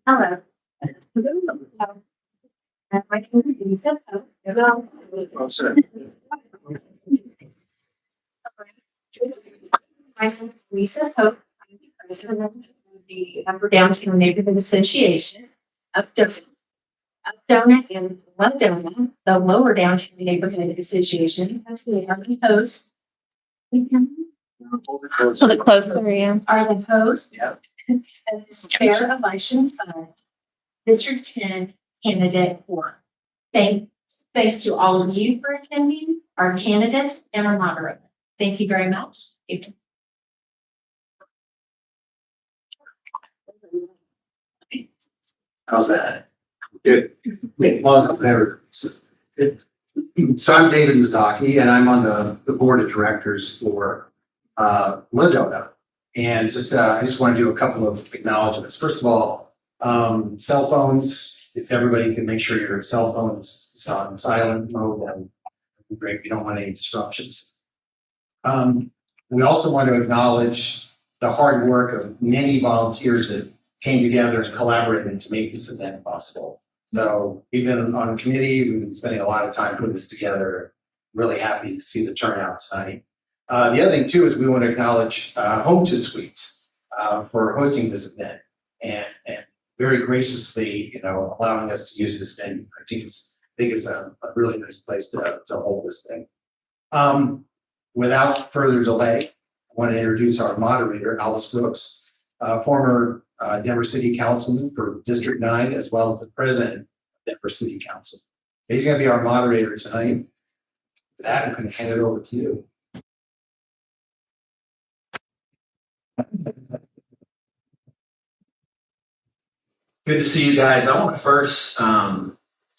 Hello. My name is Lisa. Hello. My name is Lisa Pope. I'm the president of the Upper Downtown Neighborhood Association of Updona and Ledona, the Lower Downtown Neighborhood Association. That's who are the hosts. We can. A little bit closer, yeah. Are the hosts of this fair election fund, District 10 candidate forum. Thanks to all of you for attending, our candidates and our moderator. Thank you very much. How's that? Good. So I'm David Mazaki, and I'm on the board of directors for Ledona. And I just want to do a couple of acknowledgements. First of all, cell phones, if everybody can make sure your cell phone is on silent mode, then that'd be great. We don't want any disruptions. We also want to acknowledge the hard work of many volunteers that came together and collaborated to make this event possible. So we've been on a committee, we've been spending a lot of time putting this together. Really happy to see the turnout tonight. The other thing too is we want to acknowledge Home to Suites for hosting this event and very graciously, allowing us to use this venue. I think it's a really nice place to hold this thing. Without further delay, I want to introduce our moderator, Alice Brooks, former Denver City Councilman for District 9, as well as the president of Denver City Council. He's going to be our moderator tonight. With that, I'm going to hand it over to you. Good to see you guys. I want to first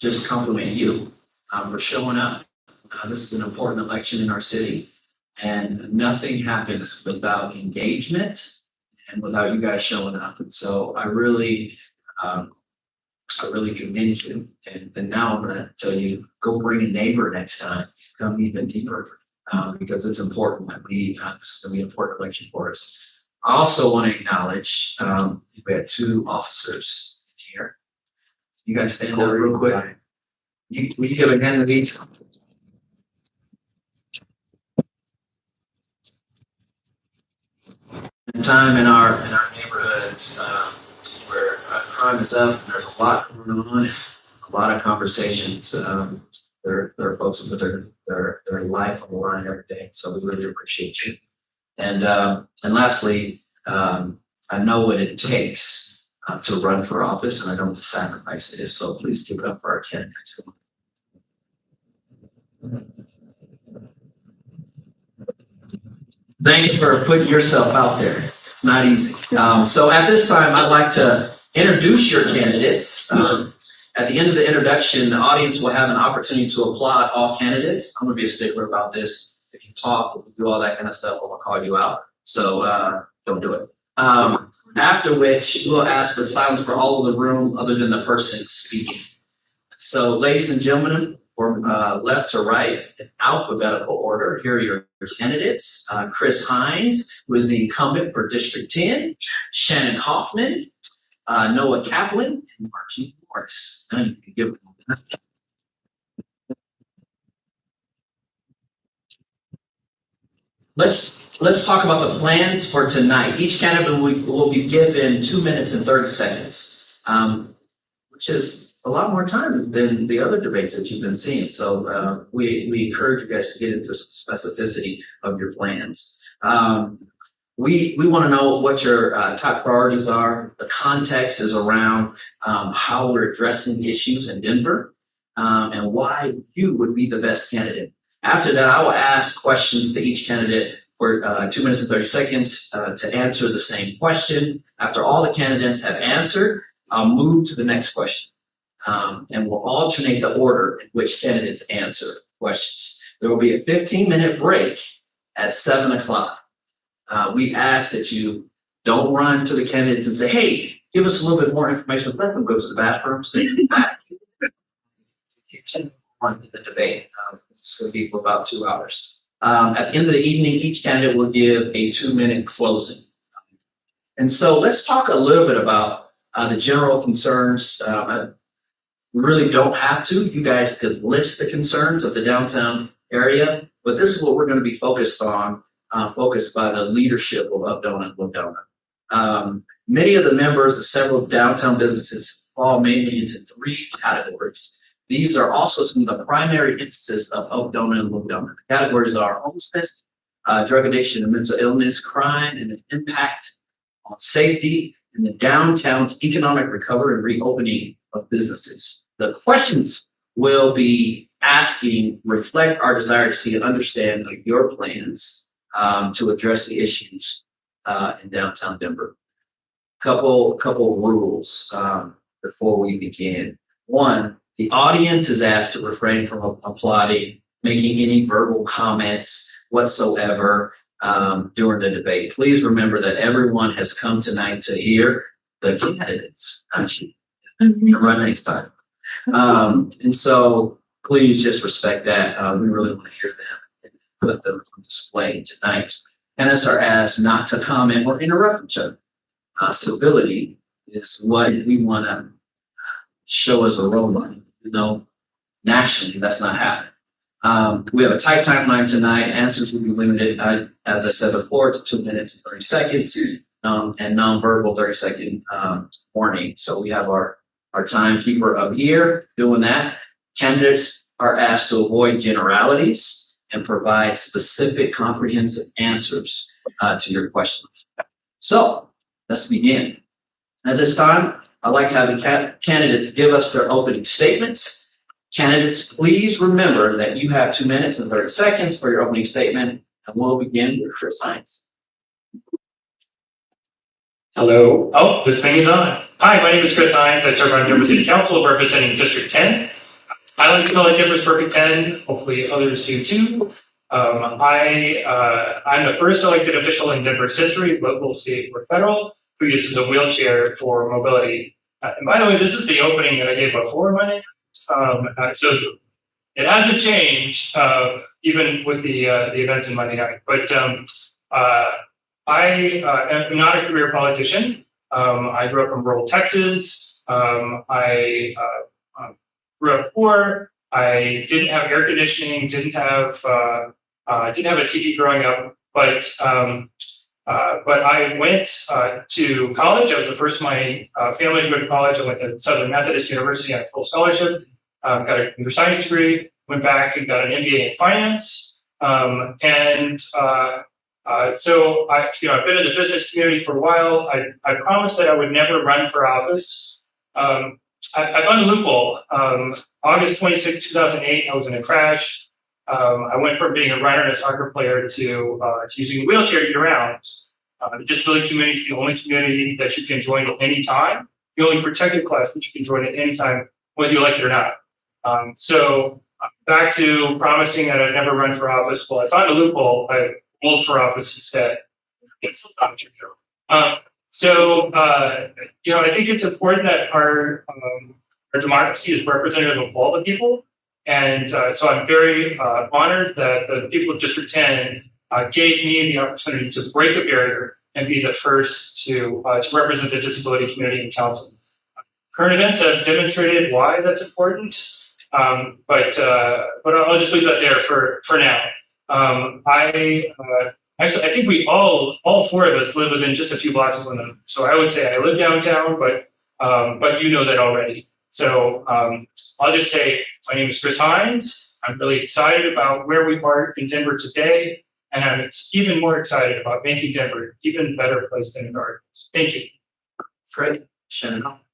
just compliment you for showing up. This is an important election in our city, and nothing happens without engagement and without you guys showing up. And so I really commend you. And now I'm going to tell you, go bring a neighbor next time. Come even deeper because it's important that this is going to be an important election for us. I also want to acknowledge we had two officers here. You guys stand up real quick. Will you give a hand to these? Time in our neighborhoods where crime is up and there's a lot going on, a lot of conversations. There are folks who put their life on the line every day, so we really appreciate you. And lastly, I know what it takes to run for office, and I know what the sacrifice it is. So please give it up for our candidates. Thanks for putting yourself out there. It's not easy. So at this time, I'd like to introduce your candidates. At the end of the introduction, the audience will have an opportunity to applaud all candidates. I'm going to be a stickler about this. If you talk, if you do all that kind of stuff, I'm going to call you out. So don't do it. After which, we'll ask for silence for all of the room other than the person speaking. So ladies and gentlemen, from left to right, in alphabetical order, here are your candidates. Chris Hines, who is the incumbent for District 10, Shannon Hoffman, Noah Kaplan, and Margie Morris. Now you can give them. Let's talk about the plans for tonight. Each candidate will be given 2 minutes and 30 seconds, which is a lot more time than the other debates that you've been seeing. So we encourage you guys to get into some specificity of your plans. We want to know what your top priorities are. The context is around how we're addressing issues in Denver and why you would be the best candidate. After that, I will ask questions to each candidate for 2 minutes and 30 seconds to answer the same question. After all the candidates have answered, I'll move to the next question. And we'll alternate the order in which candidates answer questions. There will be a 15-minute break at 7 o'clock. We ask that you don't run to the candidates and say, hey, give us a little bit more information. Let them go to the bathroom so they can back. Continue on to the debate. It's going to be for about 2 hours. At the end of the evening, each candidate will give a 2-minute closing. And so let's talk a little bit about The general concerns, we really don't have to. You guys could list the concerns of the downtown area, but this is what we're going to be focused on, focused by the leadership of Up Donut, Look Donut. Many of the members of several downtown businesses fall mainly into three categories. These are also some of the primary emphasis of Up Donut and Look Donut. The categories are homelessness, drug addiction and mental illness, crime and its impact on safety, and the downtown's economic recovery and reopening of businesses. The questions we'll be asking reflect our desire to see and understand your plans to address the issues in downtown Denver. Couple rules before we begin. One, the audience is asked to refrain from applauding, making any verbal comments whatsoever during the debate. Please remember that everyone has come tonight to hear the candidates, actually, to run next time. And so please just respect that. We really want to hear them and put them on display tonight. Candidates are asked not to comment or interrupt each other. Civility is what we want to show as a role model. You know, nationally, that's not happening. We have a tight timeline tonight. Answers will be limited, as I said before, to 2 minutes and 30 seconds, and nonverbal 30-second warning. So we have our timekeeper up here doing that. Candidates are asked to avoid generalities and provide specific, comprehensive answers to your questions. So let's begin. At this time, I'd like to have the candidates give us their opening statements. Candidates, please remember that you have 2 minutes and 30 seconds for your opening statement, and we'll begin with Chris Hines. Hello. Oh, this thing is on. Hi, my name is Chris Hines. I serve on Denver City Council representing District 10. I like to call it Denver's Perfect 10. Hopefully others do too. I'm the first elected official in Denver's history, local, state, or federal, who uses a wheelchair for mobility. And by the way, this is the opening that I gave before my name. So it hasn't changed, even with the events in Monday night. But I am not a career politician. I grew up in rural Texas. I grew up poor. I didn't have air conditioning. Didn't have a TV growing up. But I went to college. I was the first in my family to go to college. I went to Southern Methodist University on a full scholarship. Got a computer science degree. Went back and got an MBA in finance. So I've been in the business community for a while. I promised that I would never run for office. I found a loophole. August 26, 2008, I was in a crash. I went from being a runner and a soccer player to using a wheelchair to get around. The disability community is the only community that you can join at any time. The only protected class that you can join at any time, whether you like it or not. So back to promising that I'd never run for office. Well, I found a loophole. I rolled for office instead. I think it's important that our democracy is representative of all the people. And so I'm very honored that the people of District 10 gave me the opportunity to break a barrier and be the first to represent the disability community in council. Current events have demonstrated why that's important, but I'll just leave that there for now. I think we all four of us live within just a few blocks of one another. So I would say I live downtown, but you know that already. So I'll just say my name is Chris Hines. I'm really excited about where we are in Denver today, and I'm even more excited about making Denver an even better place than it already is. Thank you. Great. Shannon Hoffman.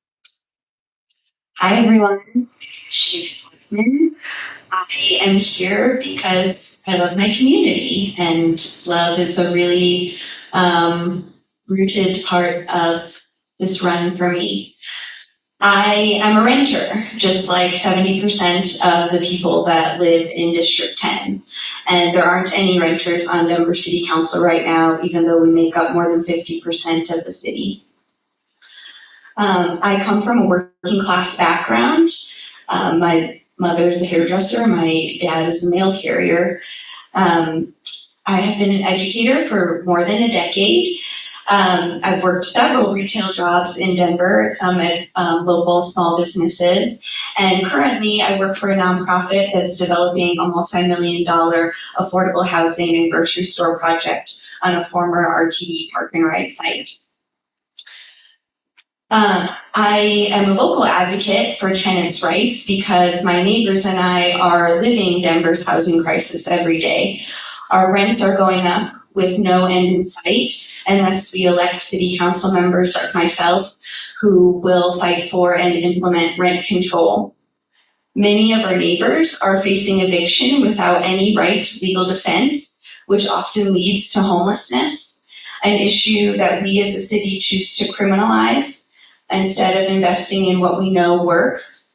Hi, everyone. Shannon Hoffman. I am here because I love my community, and love is a really rooted part of this run for me. I am a renter, just like 70% of the people that live in District 10. And there aren't any renters on Denver City Council right now, even though we make up more than 50% of the city. I come from a working class background. My mother is a hairdresser. My dad is a mail carrier. I have been an educator for more than a decade. I've worked several retail jobs in Denver, some at local small businesses, and currently I work for a nonprofit that's developing a multi-million-dollar affordable housing and grocery store project on a former RTV park and ride site. I am a vocal advocate for tenants' rights because my neighbors and I are living Denver's housing crisis every day. Our rents are going up with no end in sight unless we elect city council members like myself who will fight for and implement rent control. Many of our neighbors are facing eviction without any right to legal defense, which often leads to homelessness, an issue that we as a city choose to criminalize instead of investing in what we know works,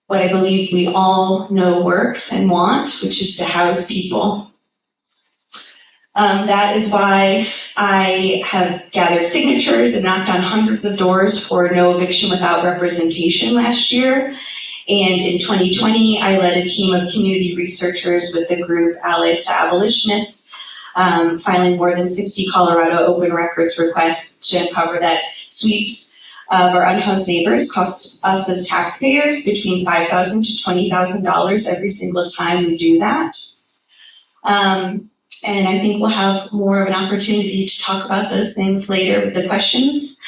what I believe we all know works and want, which is to house people. That is why I have gathered signatures and knocked on hundreds of doors for no eviction without representation last year. And in 2020, I led a team of community researchers with the group Allies to Abolitionists, filing more than 60 Colorado open records requests to uncover that sweeps of our unhoused neighbors cost us as taxpayers between $5,000 to $20,000 every single time we do that. And I think we'll have more of an opportunity to talk about those things later with the questions.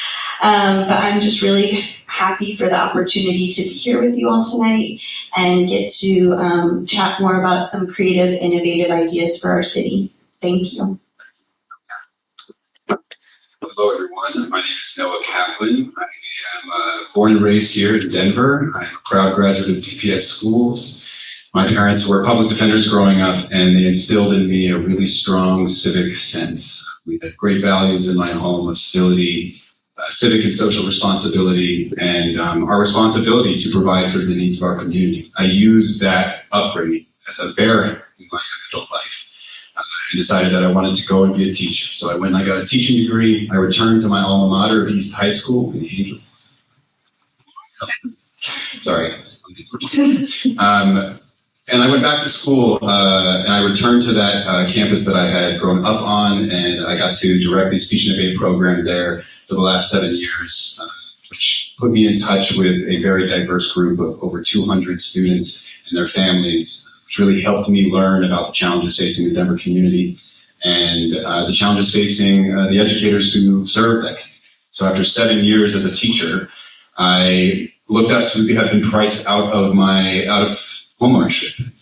But I'm just really happy for the opportunity to be here with you all tonight and get to chat more about some creative, innovative ideas for our city. Thank you. Hello, everyone. My name is Noah Kaplan. I am born and raised here in Denver. I'm a proud graduate of DPS schools. My parents were public defenders growing up, and they instilled in me a really strong civic sense. We had great values in my home of civility, civic and social responsibility, and our responsibility to provide for the needs of our community. I used that upbringing as a bearing in my adult life. I decided that I wanted to go and be a teacher. So I went and I got a teaching degree. I returned to my alma mater, East High School in Angels. Sorry. And I went back to school and I returned to that campus that I had grown up on, and I got to direct the speech and debate program there for the last 7 years, which put me in touch with a very diverse group of over 200 students and their families, which really helped me learn about the challenges facing the Denver community and the challenges facing the educators who serve that community. So after 7 years as a teacher, I looked up to have been priced out of homeownership,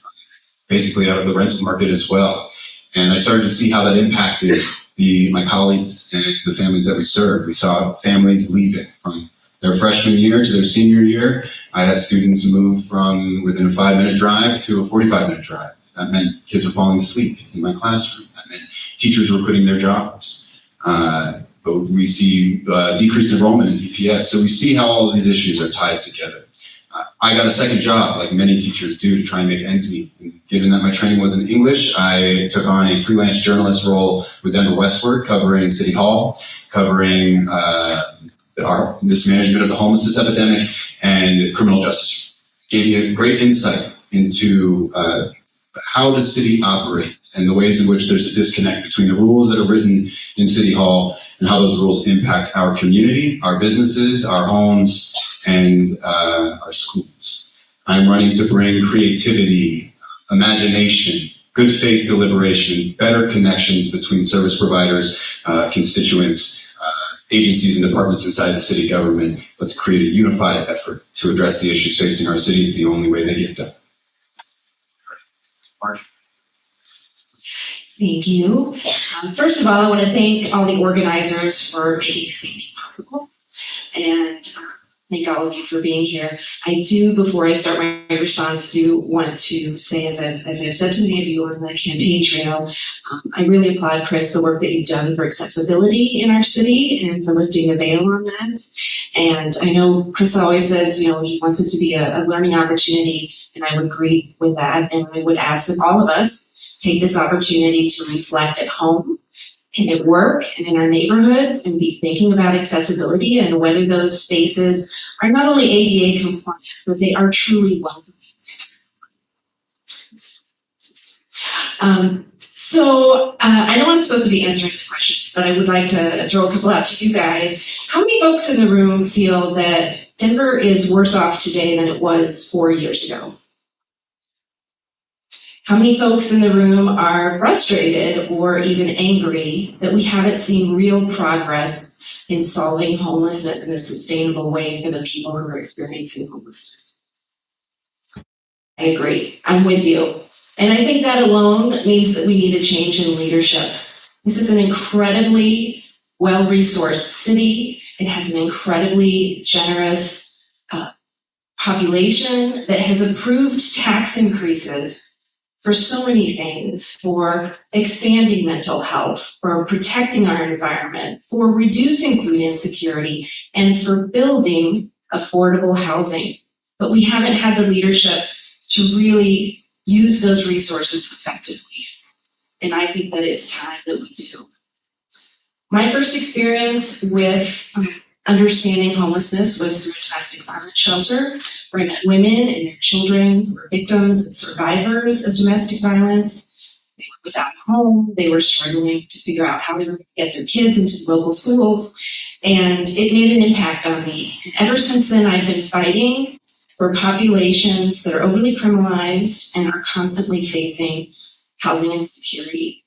basically out of the rental market as well. And I started to see how that impacted my colleagues and the families that we serve. We saw families leaving from their freshman year to their senior year. I had students move from within a 5-minute drive to a 45-minute drive. That meant kids were falling asleep in my classroom. That meant teachers were quitting their jobs. But we see decreased enrollment in DPS. So we see how all of these issues are tied together. I got a second job, like many teachers do, to try and make ends meet. And given that my training was in English, I took on a freelance journalist role with Denver Westward, covering City Hall, covering our mismanagement of the homelessness epidemic and criminal justice. Gave me a great insight into how the city operates and the ways in which there's a disconnect between the rules that are written in City Hall and how those rules impact our community, our businesses, our homes, and our schools. I'm running to bring creativity, imagination, good faith deliberation, better connections between service providers, constituents, agencies and departments inside the city government. Let's create a unified effort to address the issues facing our city. It's the only way they get done. Mark. Thank you. First of all, I want to thank all the organizers for making this evening possible, and thank all of you for being here. I do, before I start my response, want to say, as I've said to many of you on the campaign trail, I really applaud, Chris, the work that you've done for accessibility in our city and for lifting the veil on that. And I know Chris always says, he wants it to be a learning opportunity, and I would agree with that. And I would ask that all of us take this opportunity to reflect at home and at work and in our neighborhoods and be thinking about accessibility and whether those spaces are not only ADA compliant, but they are truly welcoming. So I know I'm supposed to be answering the questions, but I would like to throw a couple out to you guys. How many folks in the room feel that Denver is worse off today than it was 4 years ago? How many folks in the room are frustrated or even angry that we haven't seen real progress in solving homelessness in a sustainable way for the people who are experiencing homelessness? I agree. I'm with you. And I think that alone means that we need a change in leadership. This is an incredibly well-resourced city. It has an incredibly generous population that has approved tax increases for so many things, for expanding mental health, for protecting our environment, for reducing food insecurity, and for building affordable housing. But we haven't had the leadership to really use those resources effectively. And I think that it's time that we do. My first experience with understanding homelessness was through a domestic violence shelter, where I met women and their children who were victims and survivors of domestic violence. They were without a home. They were struggling to figure out how they were going to get their kids into the local schools. And it made an impact on me. And ever since then, I've been fighting for populations that are overly criminalized and are constantly facing housing insecurity.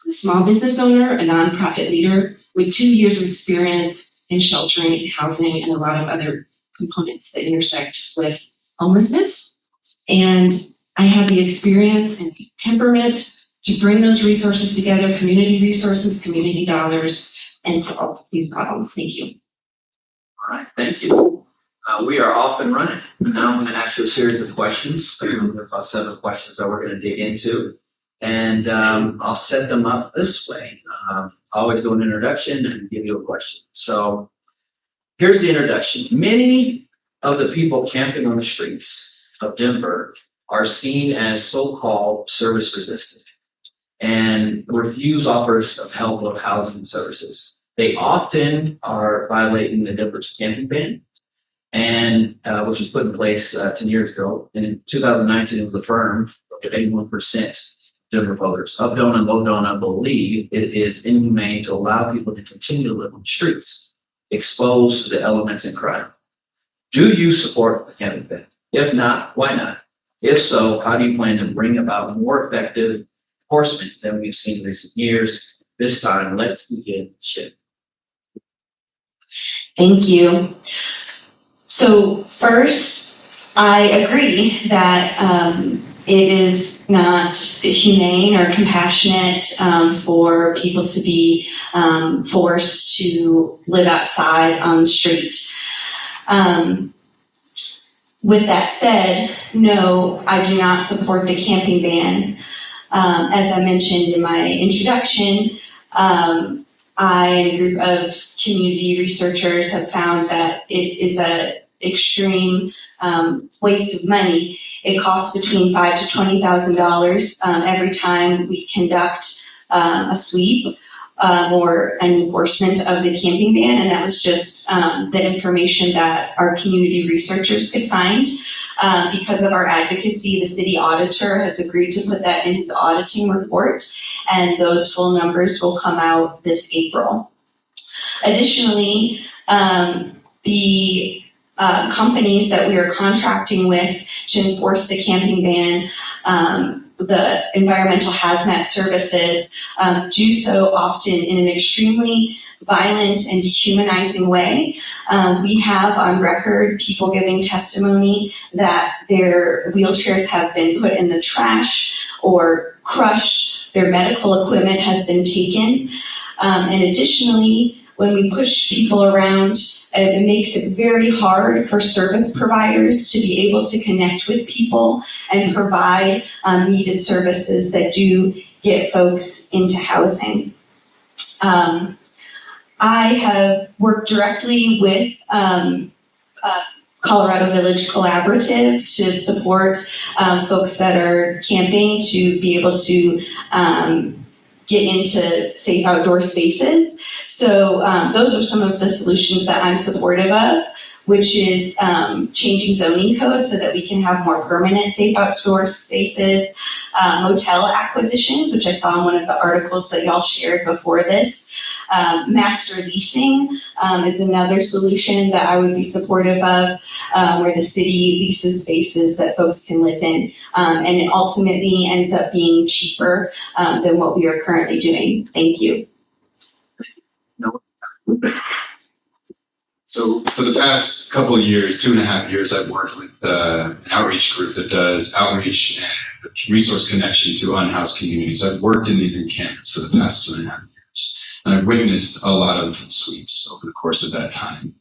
I'm a small business owner, a nonprofit leader with 2 years of experience in sheltering and housing and a lot of other components that intersect with homelessness. And I have the experience and the temperament to bring those resources together, community resources, community dollars, and solve these problems. Thank you. All right, thank you. We are off and running. Now I'm going to ask you a series of questions. There are about 7 questions that we're going to dig into. And I'll set them up this way. I always do an introduction and give you a question. So here's the introduction. Many of the people camping on the streets of Denver are seen as so-called service resistant and refuse offers of help of housing services. They often are violating the Denver's camping ban, and which was put in place 10 years ago. And in 2019, it was affirmed that 81% Denver voters, up donor and low donor, believe it is inhumane to allow people to continue to live on the streets, exposed to the elements in crime. Do you support the camping ban? If not, why not? If so, how do you plan to bring about more effective enforcement than we've seen in recent years? This time, let's begin with Shannon. Thank you. So first, I agree that it is not humane or compassionate for people to be forced to live outside on the street. With that said, no, I do not support the camping ban. As I mentioned in my introduction, I and a group of community researchers have found that it is an extreme waste of money. It costs between $5,000 to $20,000 every time we conduct a sweep or an enforcement of the camping ban, and that was just the information that our community researchers could find. Because of our advocacy, the city auditor has agreed to put that in his auditing report, and those full numbers will come out this April. Additionally, the companies that we are contracting with to enforce the camping ban, the environmental hazmat services, do so often in an extremely violent and dehumanizing way. We have on record people giving testimony that their wheelchairs have been put in the trash or crushed, their medical equipment has been taken. And additionally, when we push people around, it makes it very hard for service providers to be able to connect with people and provide needed services that do get folks into housing. I have worked directly with Colorado Village Collaborative to support folks that are camping to be able to get into safe outdoor spaces. So those are some of the solutions that I'm supportive of, which is changing zoning codes so that we can have more permanent safe outdoor spaces, motel acquisitions, which I saw in one of the articles that y'all shared before this. Master leasing is another solution that I would be supportive of, where the city leases spaces that folks can live in, and it ultimately ends up being cheaper than what we are currently doing. Thank you. So for the past couple of years, 2.5 years, I've worked with an outreach group that does outreach and resource connection to unhoused communities. I've worked in these encampments for the past 2.5 years, and I've witnessed a lot of sweeps over the course of that time.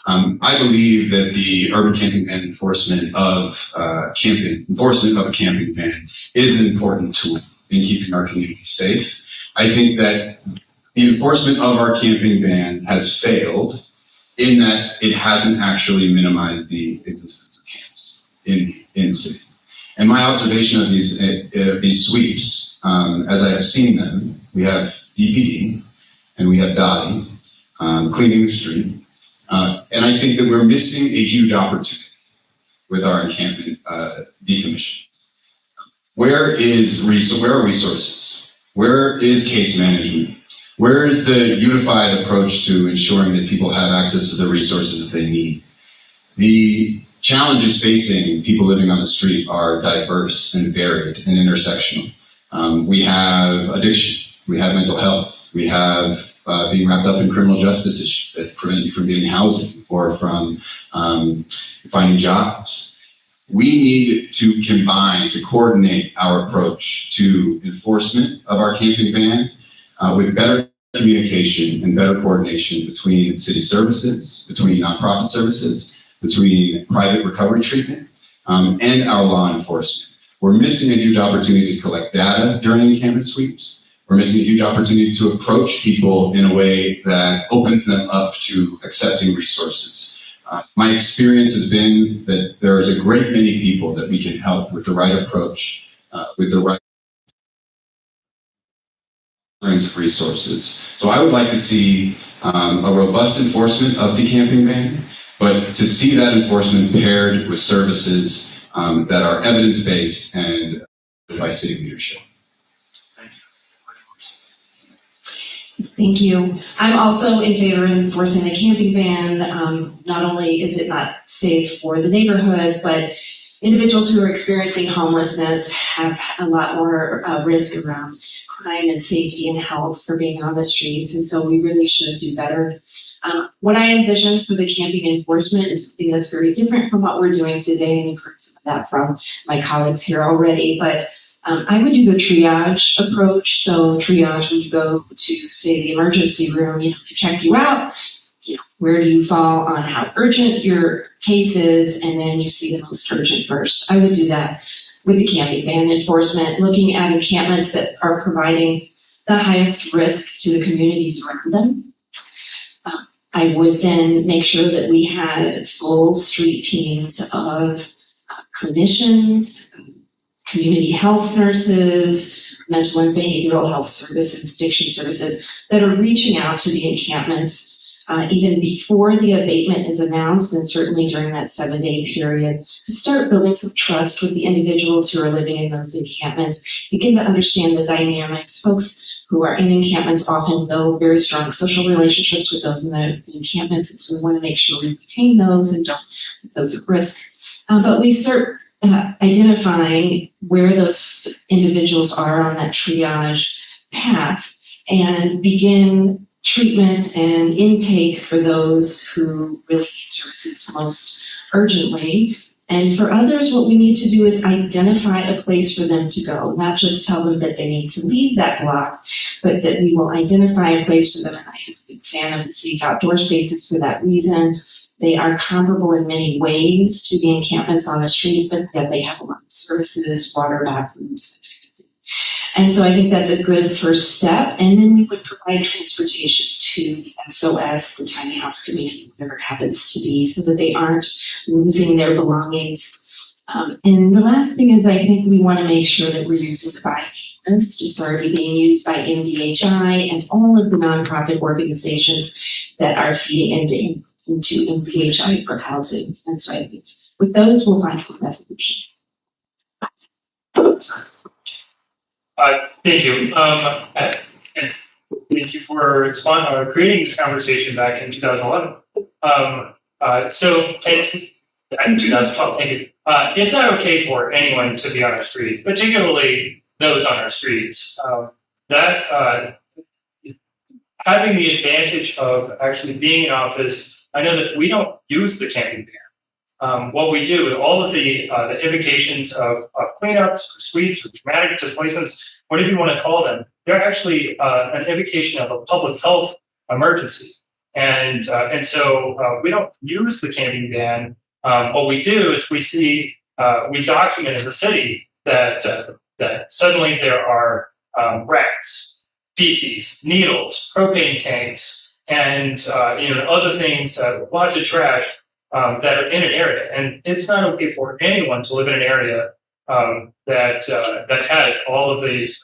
I believe that the urban camping ban enforcement of a camping ban is an important tool in keeping our communities safe. I think that the enforcement of our camping ban has failed in that it hasn't actually minimized the existence of camps in the city. And my observation of these sweeps, as I have seen them, we have DPD and we have Dottie cleaning the street. And I think that we're missing a huge opportunity with our encampment decommission. Where are resources? Where is case management? Where is the unified approach to ensuring that people have access to the resources that they need? The challenges facing people living on the street are diverse and varied and intersectional. We have addiction, we have mental health, we have being wrapped up in criminal justice issues that prevent you from getting housing or from finding jobs. We need to combine, to coordinate our approach to enforcement of our camping ban with better communication and better coordination between city services, between nonprofit services, between private recovery treatment, and our law enforcement. We're missing a huge opportunity to collect data during encampment sweeps. We're missing a huge opportunity to approach people in a way that opens them up to accepting resources. My experience has been that there is a great many people that we can help with the right approach, with the right of resources. So I would like to see a robust enforcement of the camping ban, but to see that enforcement paired with services that are evidence-based and by city leadership. Thank you. I'm also in favor of enforcing the camping ban. Not only is it not safe for the neighborhood, but individuals who are experiencing homelessness have a lot more risk around crime and safety and health for being on the streets. And so we really should do better. What I envision for the camping enforcement is something that's very different from what we're doing today. And you've heard some of that from my colleagues here already. But I would use a triage approach. So triage, when you go to, say, the emergency room, to check you out, where do you fall on how urgent your case is, and then you see the most urgent first. I would do that with the camping ban enforcement, looking at encampments that are providing the highest risk to the communities around them. I would then make sure that we had full street teams of clinicians, community health nurses, mental and behavioral health services, addiction services that are reaching out to the encampments even before the abatement is announced, and certainly during that 7-day period, to start building some trust with the individuals who are living in those encampments, begin to understand the dynamics. Folks who are in encampments often build very strong social relationships with those in the encampments, and so we want to make sure we retain those and don't put those at risk. But we start identifying where those individuals are on that triage path and begin treatment and intake for those who really need services most urgently. And for others, what we need to do is identify a place for them to go, not just tell them that they need to leave that block, but that we will identify a place for them. And I am a big fan of the safe outdoor spaces for that reason. They are comparable in many ways to the encampments on the streets, but yet they have a lot of services, water, bathrooms. And so I think that's a good first step. And then we would provide transportation to the SOS, the tiny house community, whatever it happens to be, so that they aren't losing their belongings. And the last thing is I think we want to make sure that we're using the buy list. It's already being used by NDHI and all of the nonprofit organizations that are feeding into NDHI for housing. And so I think with those, we'll find some resolution. Thank you. And thank you for creating this conversation back in 2011. So it's in 2012. Thank you. It's not okay for anyone to be on our streets, particularly those on our streets. That having the advantage of actually being in office, I know that we don't use the camping ban. What we do, all of the invocations of cleanups, or sweeps, or dramatic displacements, whatever you want to call them, they're actually an invocation of a public health emergency. And so we don't use the camping ban. What we do is we document as a city that suddenly there are rats, feces, needles, propane tanks, and other things, lots of trash that are in an area. And it's not okay for anyone to live in an area that has all of these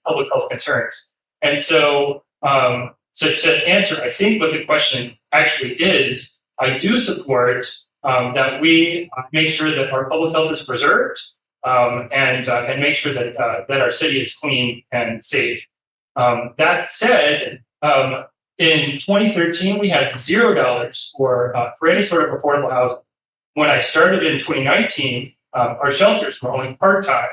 public health concerns. And so, to answer, I think what the question actually is, I do support that we make sure that our public health is preserved and make sure that our city is clean and safe. That said, in 2013, we had $0 for any sort of affordable housing. When I started in 2019, our shelters were only part-time.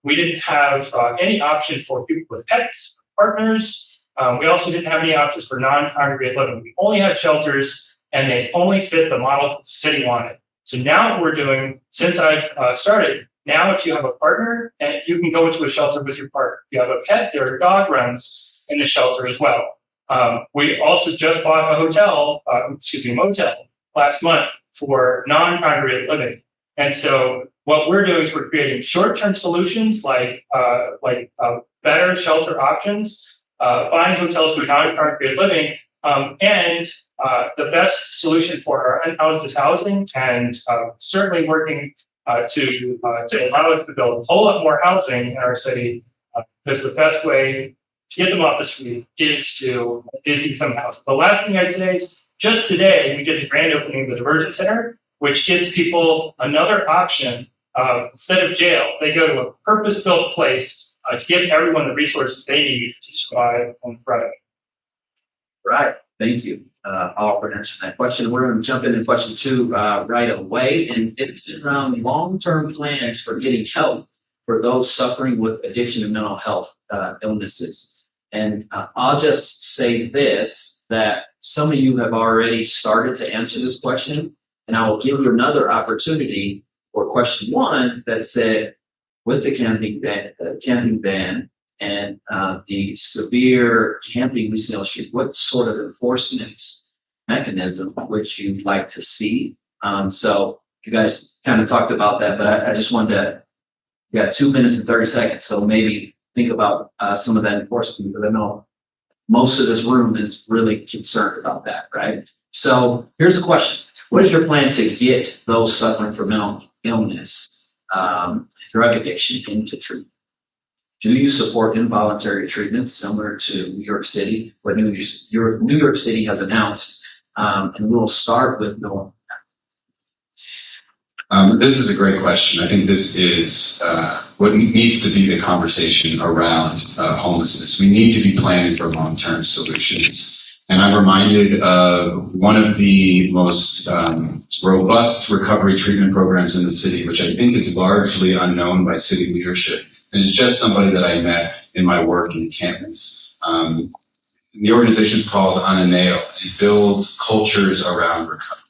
We didn't have any option for people with pets, partners. We also didn't have any options for non-congregate living. We only had shelters, and they only fit the model that the city wanted. So now what we're doing, since I've started, now if you have a partner, and you can go into a shelter with your partner. If you have a pet, their dog runs in the shelter as well. We also just bought a motel last month for non-congregate living. And so what we're doing is we're creating short-term solutions like better shelter options, buying hotels for non-congregate living, and the best solution for our unhoused housing, and certainly working to allow us to build a whole lot more housing in our city, because the best way to get them off the street is to become housed. The last thing I'd say is, just today we did the grand opening of the Diversion Center, which gives people another option. Instead of jail, they go to a purpose-built place to give everyone the resources they need to survive and thrive. Right. Thank you, all, for answering that question. We're going to jump into question 2 right away, and it's around long-term plans for getting help for those suffering with addiction and mental health illnesses. And I'll just say this, that some of you have already started to answer this question, and I will give you another opportunity for question 1 that said, with the camping ban and the severe camping resale issues, what sort of enforcement mechanism would you like to see? So you guys kind of talked about that, but I just wanted to, you got 2 minutes and 30 seconds. So maybe think about some of that enforcement, because I know most of this room is really concerned about that, right? So here's the question. What is your plan to get those suffering from mental illness, drug addiction into treatment? Do you support involuntary treatment similar to New York City, what New York City has announced? And we'll start with Noah. This is a great question. I think this is what needs to be the conversation around homelessness. We need to be planning for long-term solutions. And I'm reminded of one of the most robust recovery treatment programs in the city, which I think is largely unknown by city leadership. And it's just somebody that I met in my work in encampments. The organization is called Ananeo, and it builds cultures around recovery.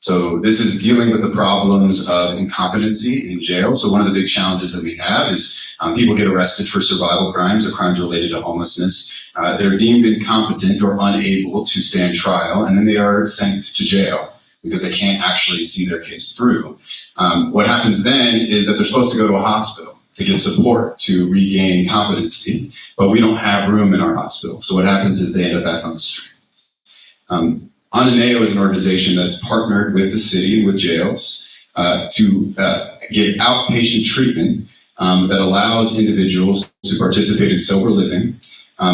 So this is dealing with the problems of incompetency in jail. So one of the big challenges that we have is people get arrested for survival crimes or crimes related to homelessness. They're deemed incompetent or unable to stand trial, and then they are sent to jail because they can't actually see their case through. What happens then is that they're supposed to go to a hospital to get support to regain competency, but we don't have room in our hospital. So what happens is they end up back on the street. Ananeo is an organization that's partnered with the city and with jails to give outpatient treatment that allows individuals to participate in sober living.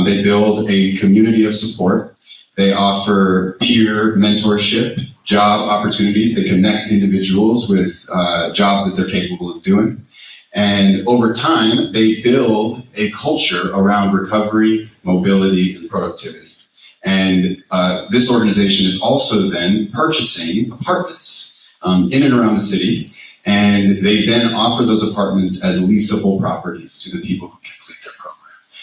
They build a community of support. They offer peer mentorship, job opportunities. They connect individuals with jobs that they're capable of doing. And over time, they build a culture around recovery, mobility, and productivity. And this organization is also then purchasing apartments in and around the city. And they then offer those apartments as leasable properties to the people who complete their program.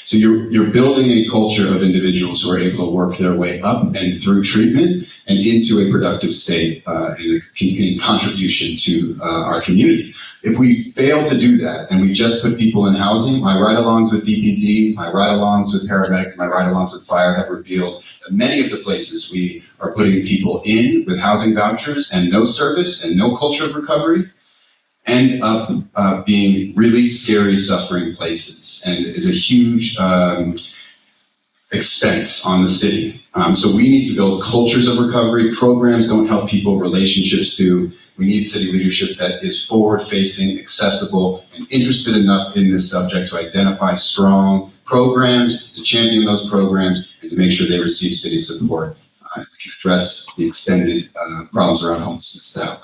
So you're building a culture of individuals who are able to work their way up and through treatment and into a productive state in contribution to our community. If we fail to do that and we just put people in housing, my ride-alongs with DPD, my ride-alongs with paramedic, my ride-alongs with fire have revealed that many of the places we are putting people in with housing vouchers and no service and no culture of recovery end up being really scary, suffering places, and is a huge expense on the city. So we need to build cultures of recovery. Programs don't help people, relationships do. We need city leadership that is forward-facing, accessible, and interested enough in this subject to identify strong programs, to champion those programs, and to make sure they receive city support. We can address the extended problems around homelessness that way.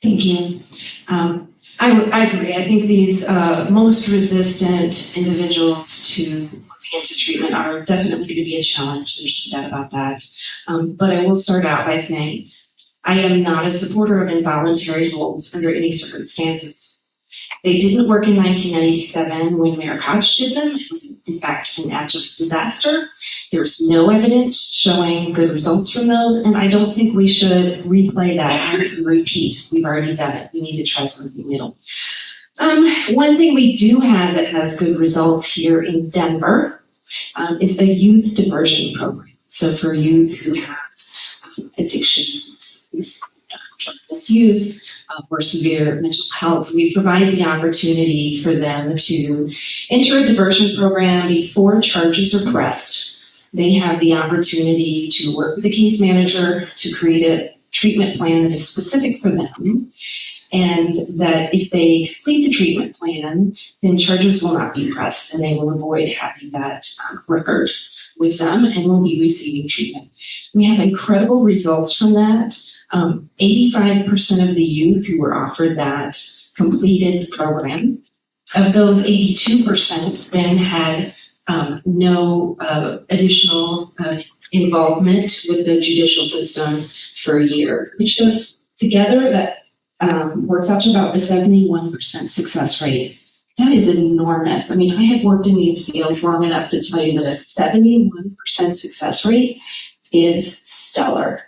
Thank you. I agree. I think these most resistant individuals to moving into treatment are definitely going to be a challenge. There's no doubt about that. But I will start out by saying I am not a supporter of involuntary holds under any circumstances. They didn't work in 1997 when Mayor Koch did them. It was, in fact, an absolute disaster. There's no evidence showing good results from those, and I don't think we should replay that and repeat. We've already done it. We need to try something new. One thing we do have that has good results here in Denver is a youth diversion program. So for youth who have addiction, misuse, or severe mental health, we provide the opportunity for them to enter a diversion program before charges are pressed. They have the opportunity to work with the case manager to create a treatment plan that is specific for them, and that if they complete the treatment plan, then charges will not be pressed and they will avoid having that record with them and will be receiving treatment. We have incredible results from that. 85% of the youth who were offered that completed the program. Of those, 82% then had no additional involvement with the judicial system for a year, which says together that works out to about a 71% success rate. That is enormous. I mean, I have worked in these fields long enough to tell you that a 71% success rate is stellar.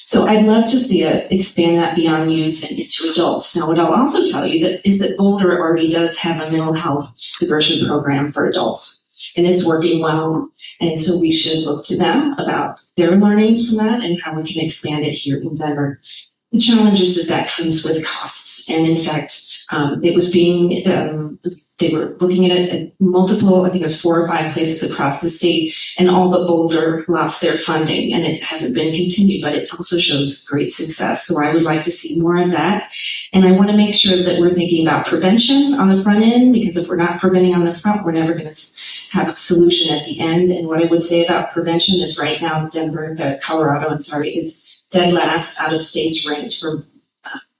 So I'd love to see us expand that beyond youth and into adults. Now, what I'll also tell you is that Boulder already does have a mental health diversion program for adults, and it's working well. And so we should look to them about their learnings from that and how we can expand it here in Denver. The challenge is that comes with costs. And in fact, it was being, they were looking at it at multiple, I think it was 4 or 5 places across the state, and all but Boulder lost their funding, and it hasn't been continued, but it also shows great success. So I would like to see more of that. And I want to make sure that we're thinking about prevention on the front end, because if we're not preventing on the front, we're never going to have a solution at the end. And what I would say about prevention is right now, Colorado, is dead last out of states ranked for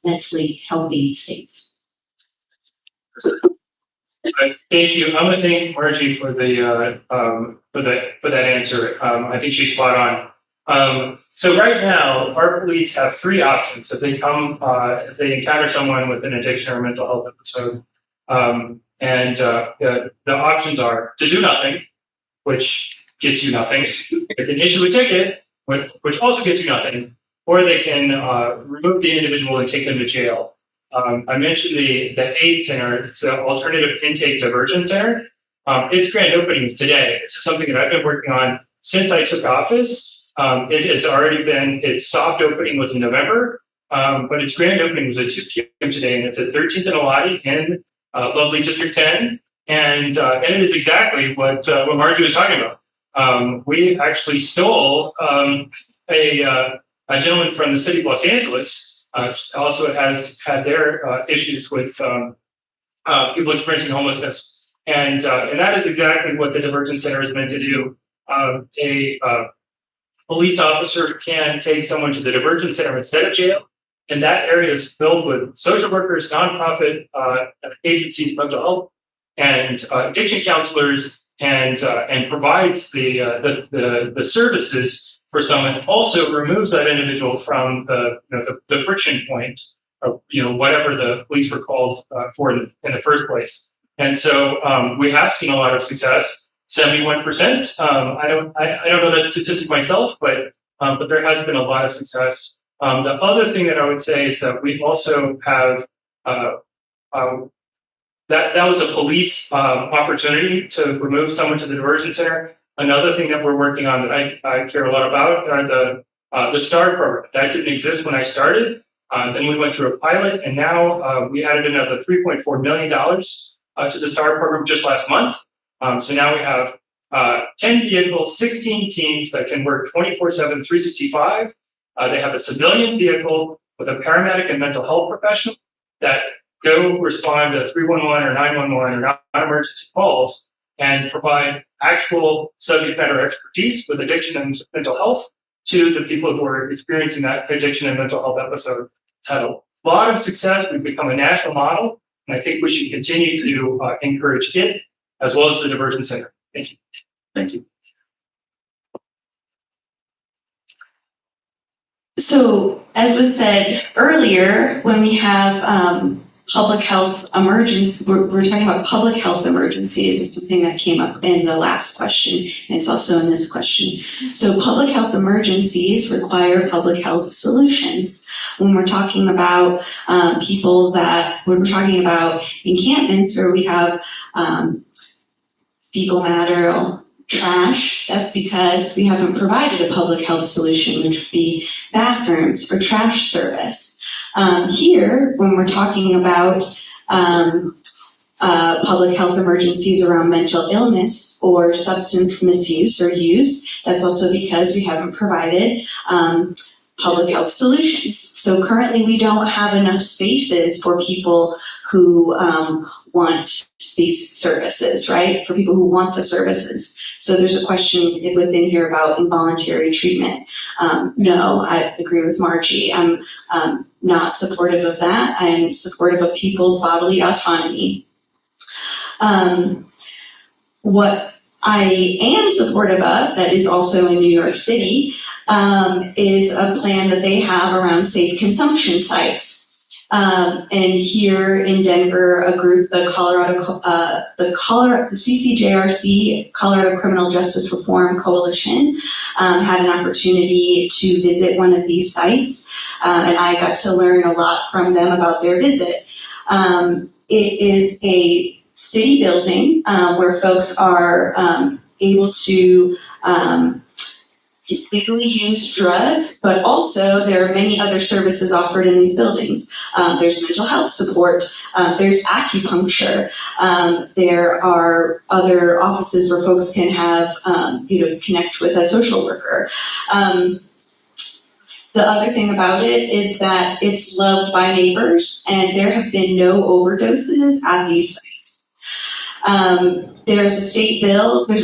mentally healthy states. Thank you. I'm going to thank Margie for the for that answer. I think she's spot on. So right now, our police have 3 options if they come, if they encounter someone with an addiction or mental health episode, the options are to do nothing, which gets you nothing. They can issue a ticket, which also gets you nothing, or they can remove the individual and take them to jail. I mentioned the AID Center. It's an alternative intake diversion center. Its grand opening is today. It's something that I've been working on since I took office. It has already been, its soft opening was in November, but its grand opening was at 2 p.m. today, and it's at 13th and Elati in lovely District 10. And it is exactly what Margie was talking about. We actually stole a gentleman from the city of Los Angeles. Also has had their issues with people experiencing homelessness. And that is exactly what the Diversion Center is meant to do. A police officer can take someone to the Diversion Center instead of jail. And that area is filled with social workers, nonprofit agencies, mental health, and addiction counselors, and provides the services for someone. Also removes that individual from the friction point of whatever the police were called for in the first place. And so we have seen a lot of success. 71%. I don't know that statistic myself, but there has been a lot of success. The other thing that I would say is that we also have that was a police opportunity to remove someone to the diversion center. Another thing that we're working on that I care a lot about are the STAR program. That didn't exist when I started. Then we went through a pilot, and now we added another $3.4 million to the STAR program just last month. So now we have 10 vehicles, 16 teams that can work 24/7, 365. They have a civilian vehicle with a paramedic and mental health professional that go respond to 311 or 911 or non-emergency calls and provide actual subject matter expertise with addiction and mental health to the people who are experiencing that addiction and mental health episode. It's had a lot of success. We've become a national model, and I think we should continue to encourage it as well as the diversion center. Thank you. Thank you. So, as was said earlier, when we have public health emergencies, we're talking about public health emergencies is something that came up in the last question, and it's also in this question. So, public health emergencies require public health solutions. When we're talking about when we're talking about encampments where we have fecal matter, trash, that's because we haven't provided a public health solution, which would be bathrooms or trash service. Here, when we're talking about public health emergencies around mental illness or substance misuse or use, that's also because we haven't provided public health solutions. So currently we don't have enough spaces for people who want these services, right? For people who want the services. So there's a question within here about involuntary treatment. No, I agree with Margie. I'm not supportive of that. I'm supportive of people's bodily autonomy. What I am supportive of, that is also in New York City, is a plan that they have around safe consumption sites. And here in Denver, a group, the CCJRC, Colorado Criminal Justice Reform Coalition, had an opportunity to visit one of these sites, and I got to learn a lot from them about their visit. It is a city building where folks are able to legally use drugs, but also there are many other services offered in these buildings. There's mental health support, there's acupuncture, there are other offices where folks can have, connect with a social worker. The other thing about it is that it's loved by neighbors, and there have been no overdoses at these sites. There's a bill in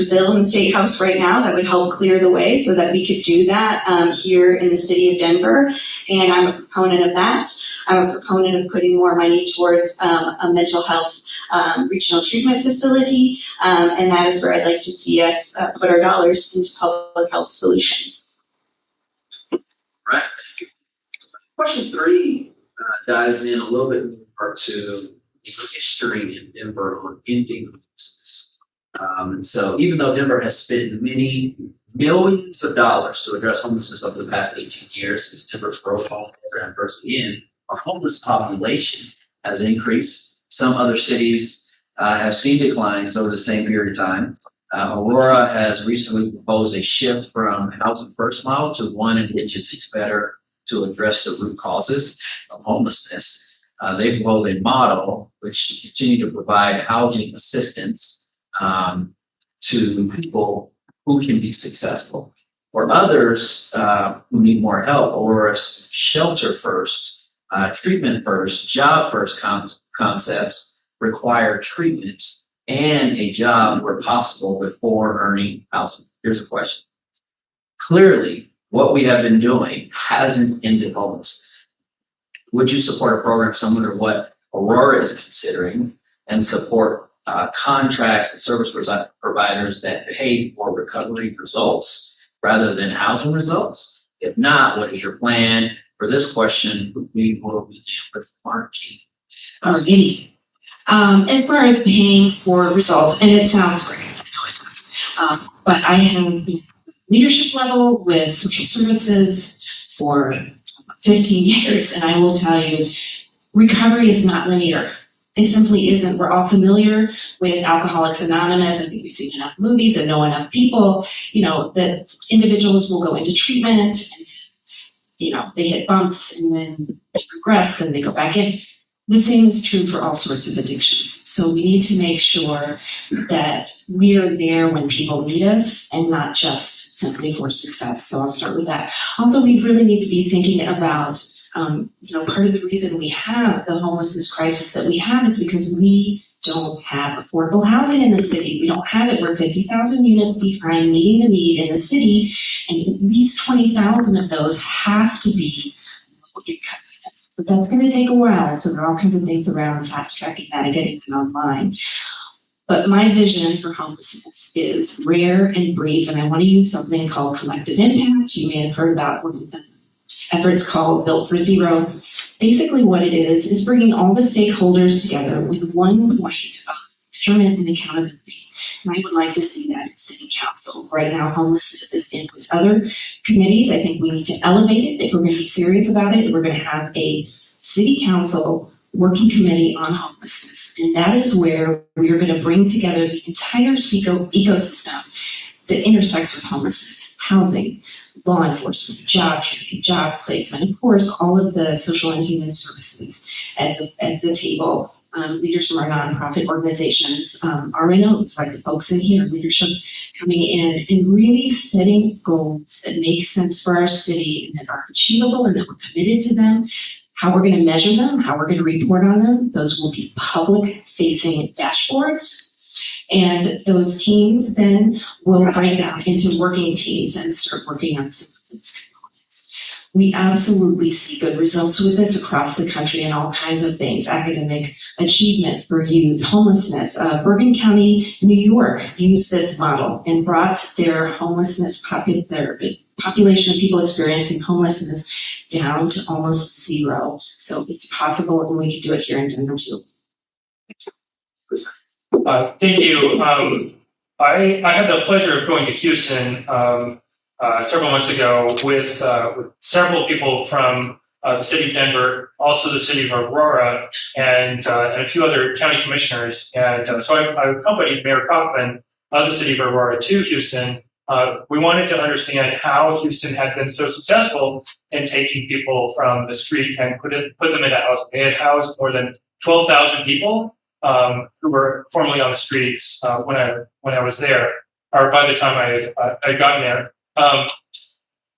the State House right now that would help clear the way so that we could do that here in the city of Denver, and I'm a proponent of that. I'm a proponent of putting more money towards a mental health regional treatment facility, and that is where I'd like to see us put our dollars into public health solutions. Right. Question 3 dives in a little bit more to the history in Denver on ending homelessness. So even though Denver has spent many millions of dollars to address homelessness over the past 18 years since Denver's growth program first began, our homeless population has increased. Some other cities have seen declines over the same period of time. Aurora has recently proposed a shift from housing first model to one in which it seeks better to address the root causes of homelessness. They proposed a model which should continue to provide housing assistance to people who can be successful. For others who need more help, or shelter first, treatment first, job first concepts require treatment and a job where possible before earning housing. Here's a question. Clearly, what we have been doing hasn't ended homelessness. would you support a program similar to what Aurora is considering and support contracts and service providers that pay for recovery results rather than housing results? If not, what is your plan? For this question, we will begin with Margie. Alrighty. As far as paying for results, and it sounds great, I know it does. But I have been at leadership level with social services for 15 years, and I will tell you, recovery is not linear. It simply isn't. We're all familiar with Alcoholics Anonymous. I think we've seen enough movies and know enough people, that individuals will go into treatment and, they hit bumps and then they regress, then they go back in. The same is true for all sorts of addictions. So we need to make sure that we are there when people need us and not just simply for success. So I'll start with that. Also, we really need to be thinking about, part of the reason we have the homelessness crisis that we have is because we don't have affordable housing in the city. We don't have it. We're 50,000 units behind meeting the need in the city, and at least 20,000 of those have to be low-income units. But that's going to take a while, and so there are all kinds of things around fast-tracking that and getting them online. But my vision for homelessness is rare and brief, and I want to use something called collective impact. You may have heard about one of the efforts called Built for Zero. Basically what it is bringing all the stakeholders together with one point of measurement and accountability. And I would like to see that in City Council. Right now, homelessness is in with other committees. I think we need to elevate it. If we're going to be serious about it, we're going to have a City Council working committee on homelessness. And that is where we are going to bring together the entire ecosystem that intersects with homelessness: housing, law enforcement, job training, job placement, of course, all of the social and human services at the table. Leaders from our nonprofit organizations, RNOs, like the folks in here, leadership coming in and really setting goals that make sense for our city and that are achievable and that we're committed to them. How we're going to measure them, how we're going to report on them, those will be public-facing dashboards. And those teams then will break down into working teams and start working on some of those components. We absolutely see good results with this across the country and all kinds of things: academic achievement for youth, homelessness. Bergen County, New York used this model and brought their homelessness population of people experiencing homelessness down to almost zero. So it's possible, and we can do it here in Denver too. Thank you. I had the pleasure of going to Houston several months ago with several people from the city of Denver, also the city of Aurora, and a few other county commissioners. And so I accompanied Mayor Hoffman of the city of Aurora to Houston. We wanted to understand how Houston had been so successful in taking people from the street and put them into housing. They had housed more than 12,000 people who were formerly on the streets when I was there, or by the time I had gotten there.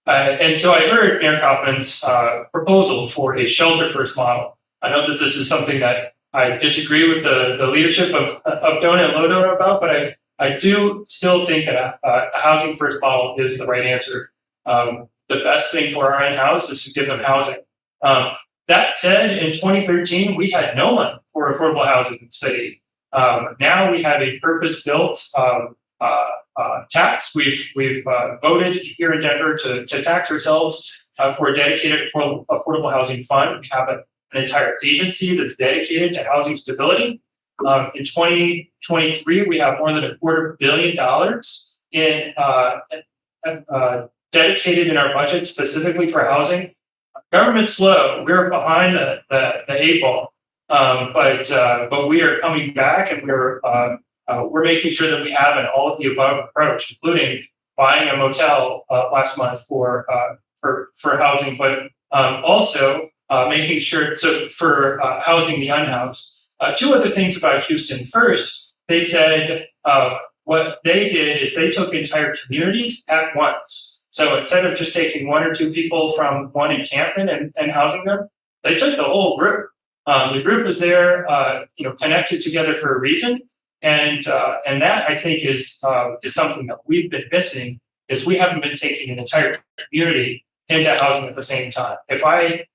And so I heard Mayor Kaufman's proposal for a shelter-first model. I know that this is something that I disagree with the leadership of Donut and Low Donut about, but I do still think that a housing-first model is the right answer. The best thing for our in-house is to give them housing. That said, in 2013, we had no one for affordable housing in the city. Now we have a purpose-built tax. We've voted here in Denver to tax ourselves for a dedicated affordable housing fund. We have an entire agency that's dedicated to housing stability. In 2023, we have more than $250 million in dedicated in our budget specifically for housing. Government's slow. We're behind the eight ball, but we are coming back, and we're making sure that we have an all of the above approach, including buying a motel last month for housing, but also making sure for housing the unhoused. Two other things about Houston. First, they said what they did is they took entire communities at once. So instead of just taking one or two people from one encampment and housing them, they took the whole group. The group was there, connected together for a reason, and that I think is something that we've been missing. Is we haven't been taking an entire community into housing at the same time. If I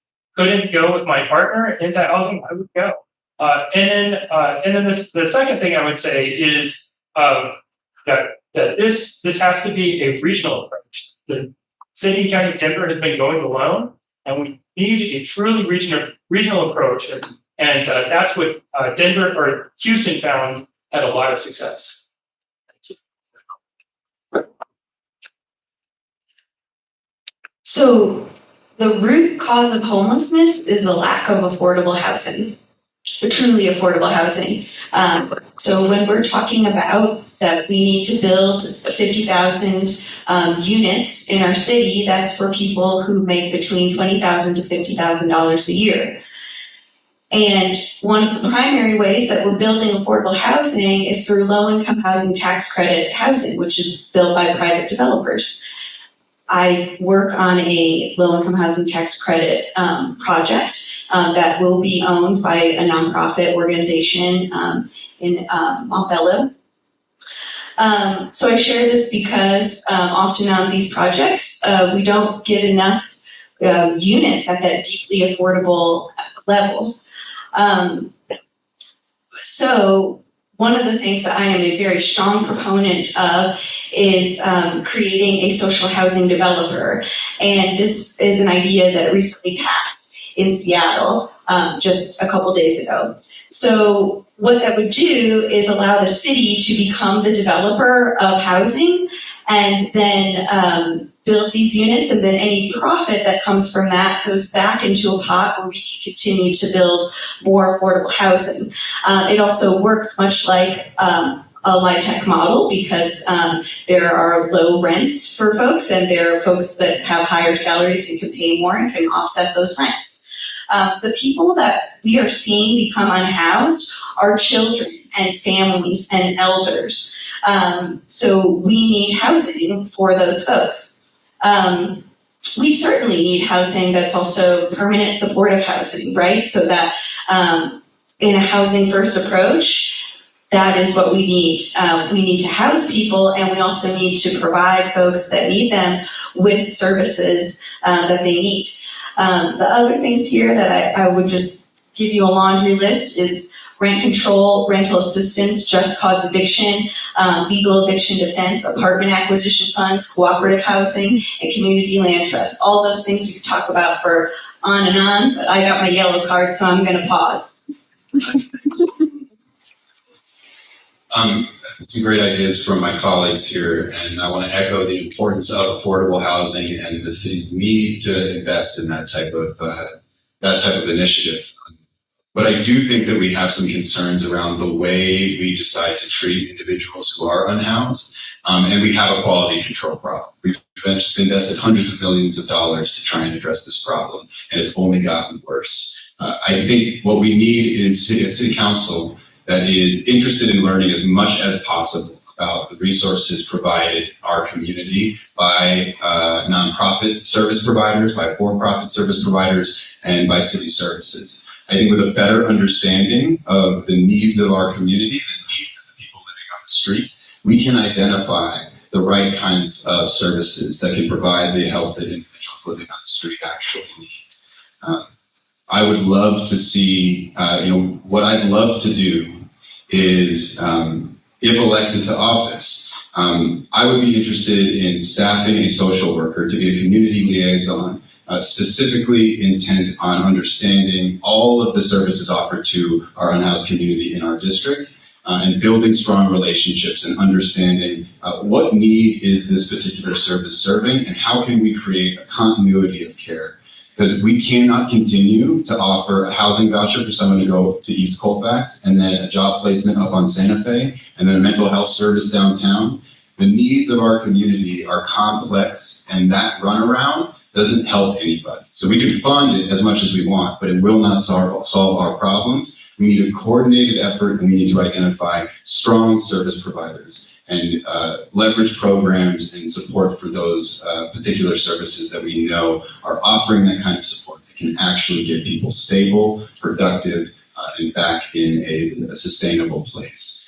couldn't go with my partner into housing, I would go. And then the second thing I would say is that this has to be a regional approach. The city and county of Denver has been going alone, and we need a truly regional approach. And that's what Denver or Houston found had a lot of success. So the root cause of homelessness is a lack of affordable housing, truly affordable housing. So when we're talking about that we need to build 50,000 units in our city, that's for people who make between $20,000 to $50,000 a year. And one of the primary ways that we're building affordable housing is through low-income housing tax credit housing, which is built by private developers. I work on a low-income housing tax credit project that will be owned by a nonprofit organization in Montbello. So I share this because often on these projects, we don't get enough units at that deeply affordable level. So one of the things that I am a very strong proponent of is creating a social housing developer. And this is an idea that recently passed in Seattle just a couple days ago. So what that would do is allow the city to become the developer of housing and then build these units, and then any profit that comes from that goes back into a pot where we can continue to build more affordable housing. It also works much like a LIHTC model because there are low rents for folks, and there are folks that have higher salaries and can pay more and can offset those rents. The people that we are seeing become unhoused are children and families and elders. So we need housing for those folks. We certainly need housing that's also permanent supportive housing, right? So that in a housing first approach, that is what we need. We need to house people, and we also need to provide folks that need them with services that they need. The other things here that I would just give you a laundry list is rent control, rental assistance, just cause eviction, legal eviction defense, apartment acquisition funds, cooperative housing, and community land trust. All those things we could talk about for on and on, but I got my yellow card, so I'm gonna pause. Some great ideas from my colleagues here, and I want to echo the importance of affordable housing and the city's need to invest in that type of initiative. But I do think that we have some concerns around the way we decide to treat individuals who are unhoused, and we have a quality control problem. We've invested hundreds of millions of dollars to try and address this problem, and it's only gotten worse. I think what we need is a city council that is interested in learning as much as possible about the resources provided our community by nonprofit service providers, by for-profit service providers, and by city services. I think with a better understanding of the needs of our community, the needs of the people living on the street, we can identify the right kinds of services that can provide the help that individuals living on the street actually need. I would love to see, what I'd love to do is, if elected to office, I would be interested in staffing a social worker to be a community liaison, specifically intent on understanding all of the services offered to our unhoused community in our district, and building strong relationships and understanding what need is this particular service serving and how can we create a continuity of care. Because we cannot continue to offer a housing voucher for someone to go to East Colfax and then a job placement up on Santa Fe and then a mental health service downtown. The needs of our community are complex, and that runaround doesn't help anybody. So we can fund it as much as we want, but it will not solve our problems. We need a coordinated effort, and we need to identify strong service providers and leverage programs and support for those particular services that we know are offering that kind of support that can actually get people stable, productive, and back in a sustainable place.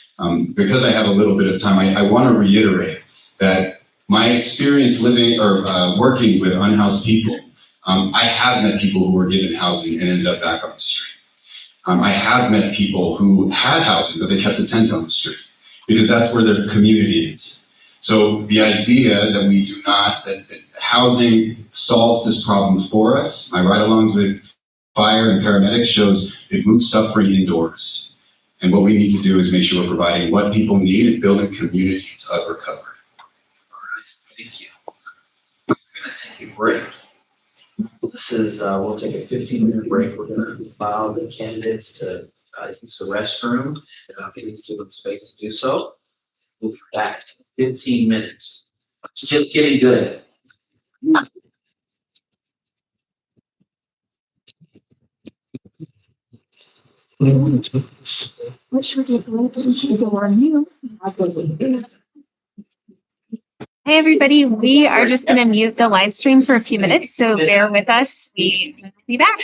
Because I have a little bit of time, I want to reiterate that my experience living or working with unhoused people I have met people who were given housing and ended up back on the street. I have met people who had housing, but they kept a tent on the street because that's where their community is. So the idea that we do not, that housing solves this problem for us, my ride-alongs with fire and paramedics shows it moves suffering indoors. And what we need to do is make sure we're providing what people need and building communities of recovery. Thank you. We're gonna take a break. This is, we'll take a 15-minute break. We're gonna allow the candidates to use the restroom. Please give them space to do so. We'll be back in 15 minutes. It's just getting good. Hey everybody, we are just going to mute the live stream for a few minutes, so bear with us. We will be back.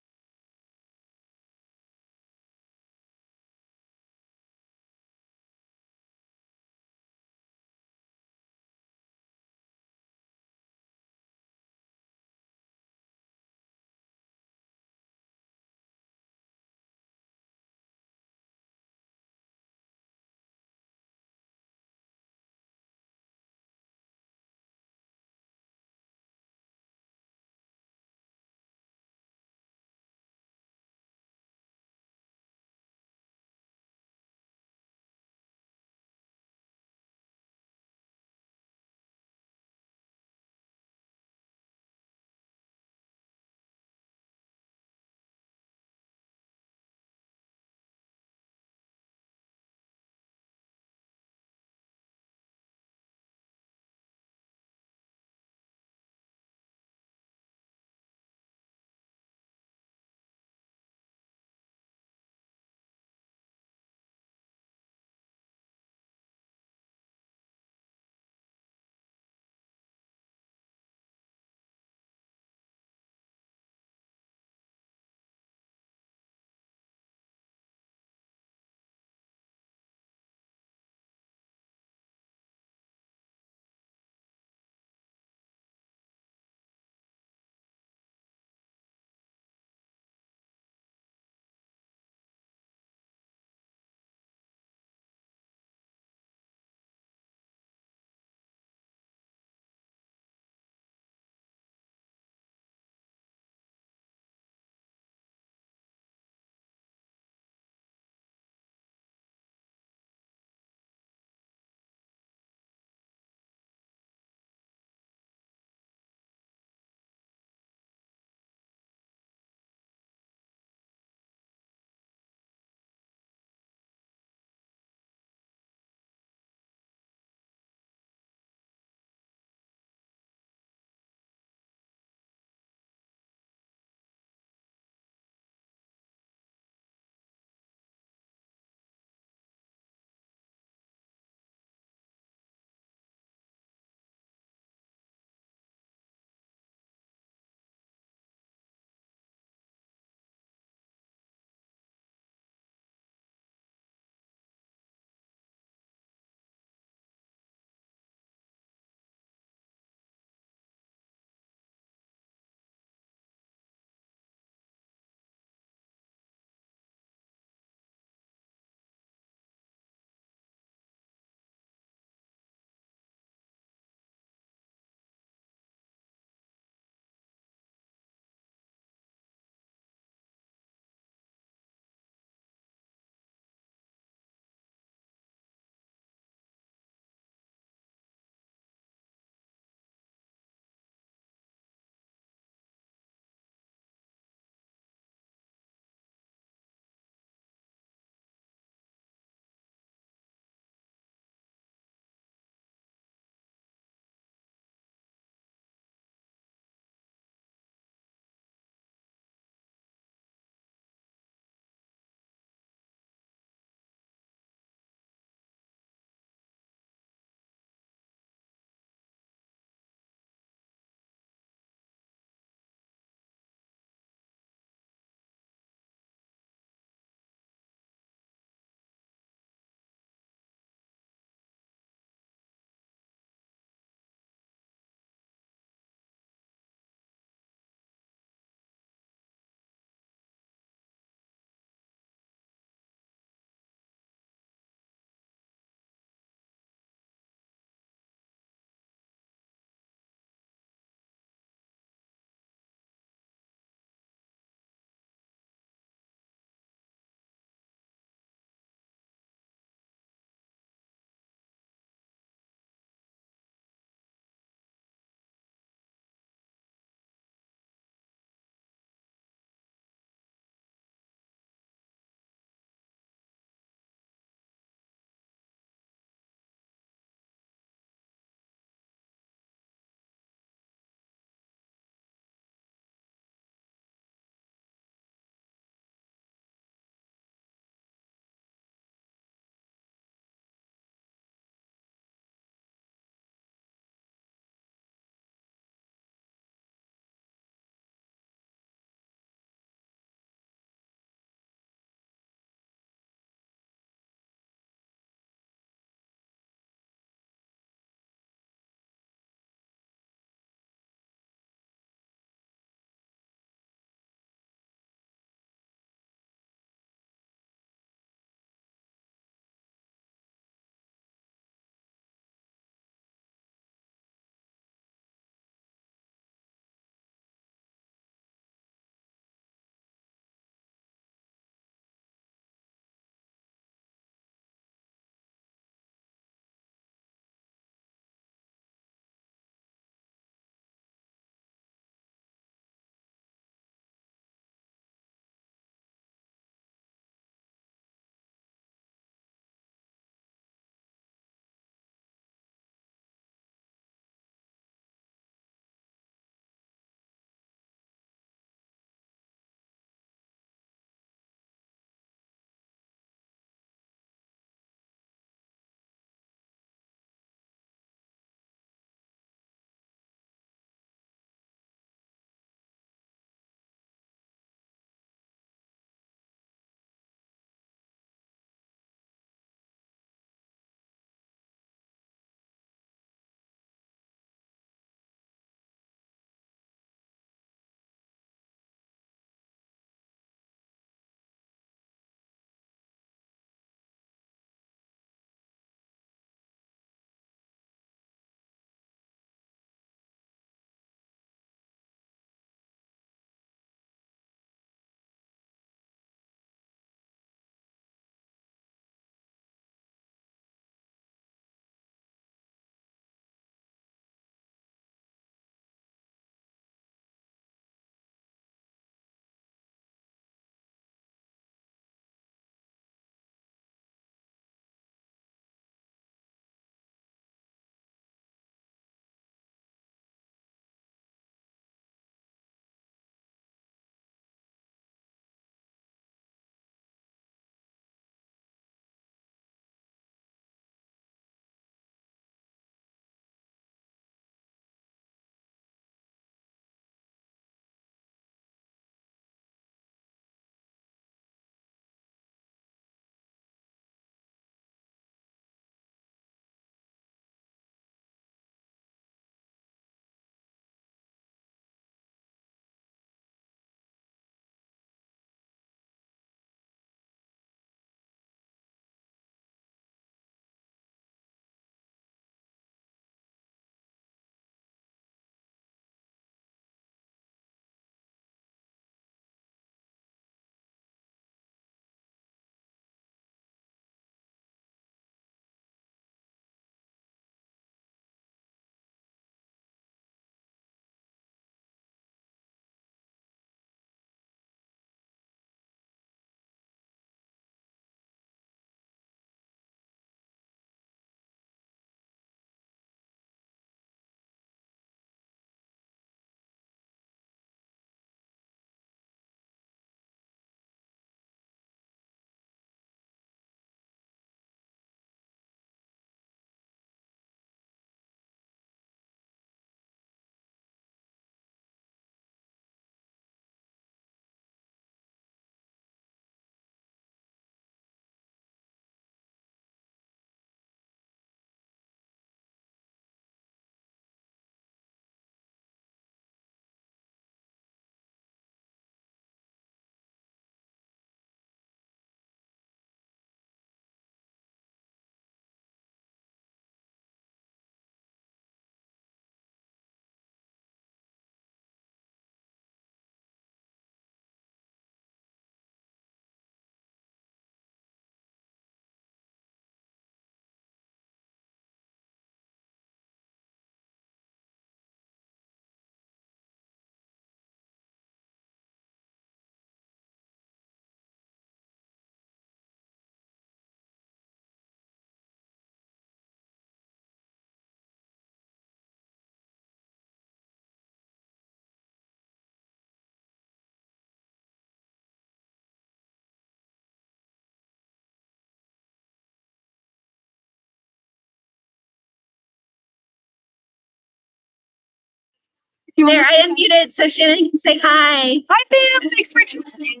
There, I unmuted so Shannon can say hi. Hi, fam. Thanks for joining.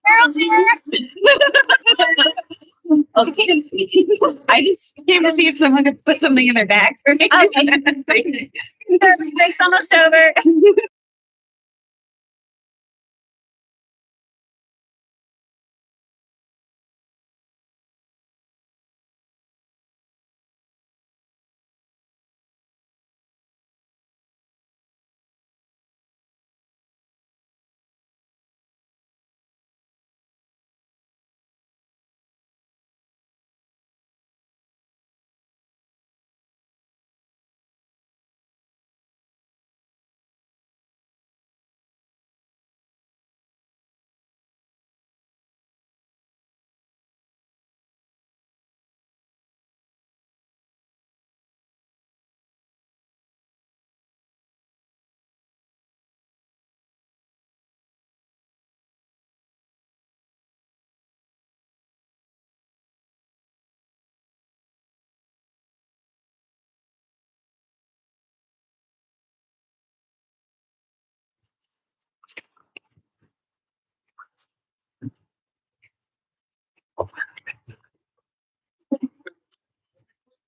Harold's here. I just came to see if someone could put something in their bag for me. Okay. It's almost over.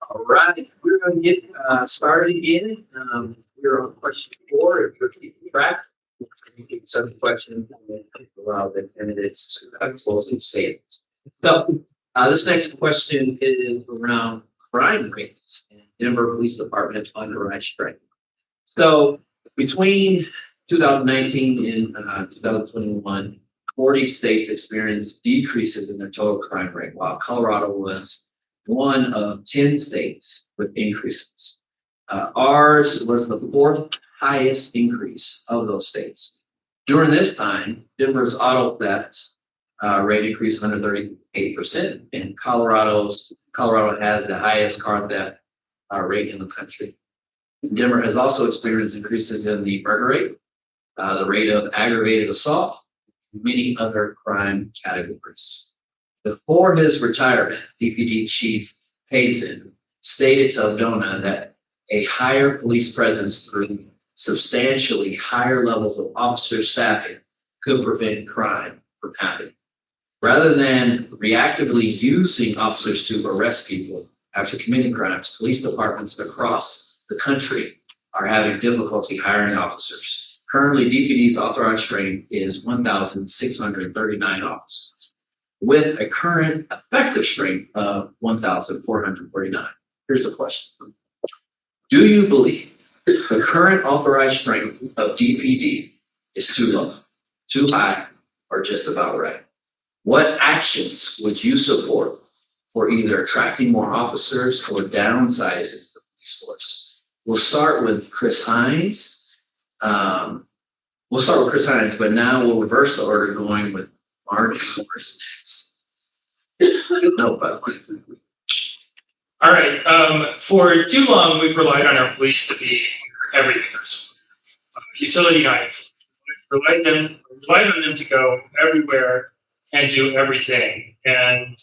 All right, we're going to get started again. We're on question 4. If you're keeping track, you can send the question and then allow the candidates to have closing statements. So, this next question is around crime rates and Denver Police Department underwrite strength. So, between 2019 and 2021, 40 states experienced decreases in their total crime rate, while Colorado was one of 10 states with increases. Ours was the 4th highest increase of those states. During this time, Denver's auto theft rate increased 138%, and Colorado has the highest car theft rate in the country. Denver has also experienced increases in the murder rate, the rate of aggravated assault, and many other crime categories. Before his retirement, DPD Chief Hazen stated to Aldona that a higher police presence through substantially higher levels of officer staffing could prevent crime from happening. Rather than reactively using officers to arrest people after committing crimes, police departments across the country are having difficulty hiring officers. Currently, DPD's authorized strength is 1,639 officers, with a current effective strength of 1,449. Here's the question. Do you believe the current authorized strength of DPD is too low, too high, or just about right? What actions would you support for either attracting more officers or downsizing the police force? We'll start with Chris Hines. But now we'll reverse the order, going with Mark first. No, but All right. For too long, we've relied on our police to be everything. Utility knife. Relied on them to go everywhere and do everything. And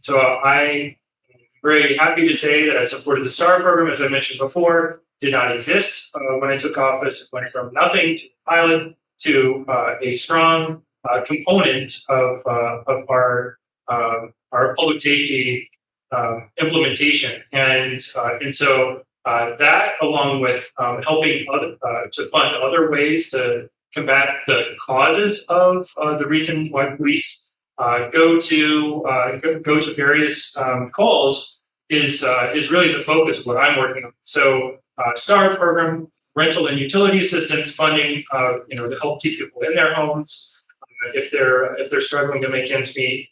so I'm very happy to say that I supported the STAR program, as I mentioned before. Did not exist when I took office. It went from nothing to pilot to a strong component of our public safety implementation, and so that, along with helping to fund other ways to combat the causes of the reason why police go to various calls, is really the focus of what I'm working on. So, STAR program, rental and utility assistance funding, to help keep people in their homes if they're struggling to make ends meet.